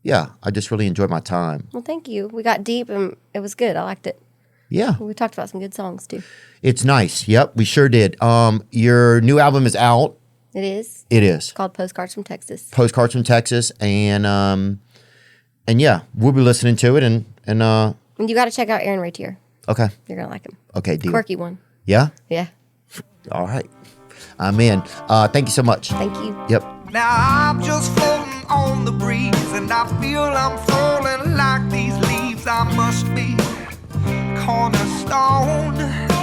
yeah, I just really enjoyed my time. Well, thank you. We got deep and it was good. I liked it. Yeah. We talked about some good songs too. It's nice. Yep, we sure did. Your new album is out. It is. It is. It's called Postcards from Texas. Postcards from Texas, and yeah, we'll be listening to it, and And you got to check out Aaron Ratier. okay, You're going to like him. okay, deal. Quirky one. Yeah, Yeah. all right, I'm in. Thank you so much. Thank you. Yep. Now I'm just floating on the breeze, and I feel I'm falling like these leaves. I must be cornerstone.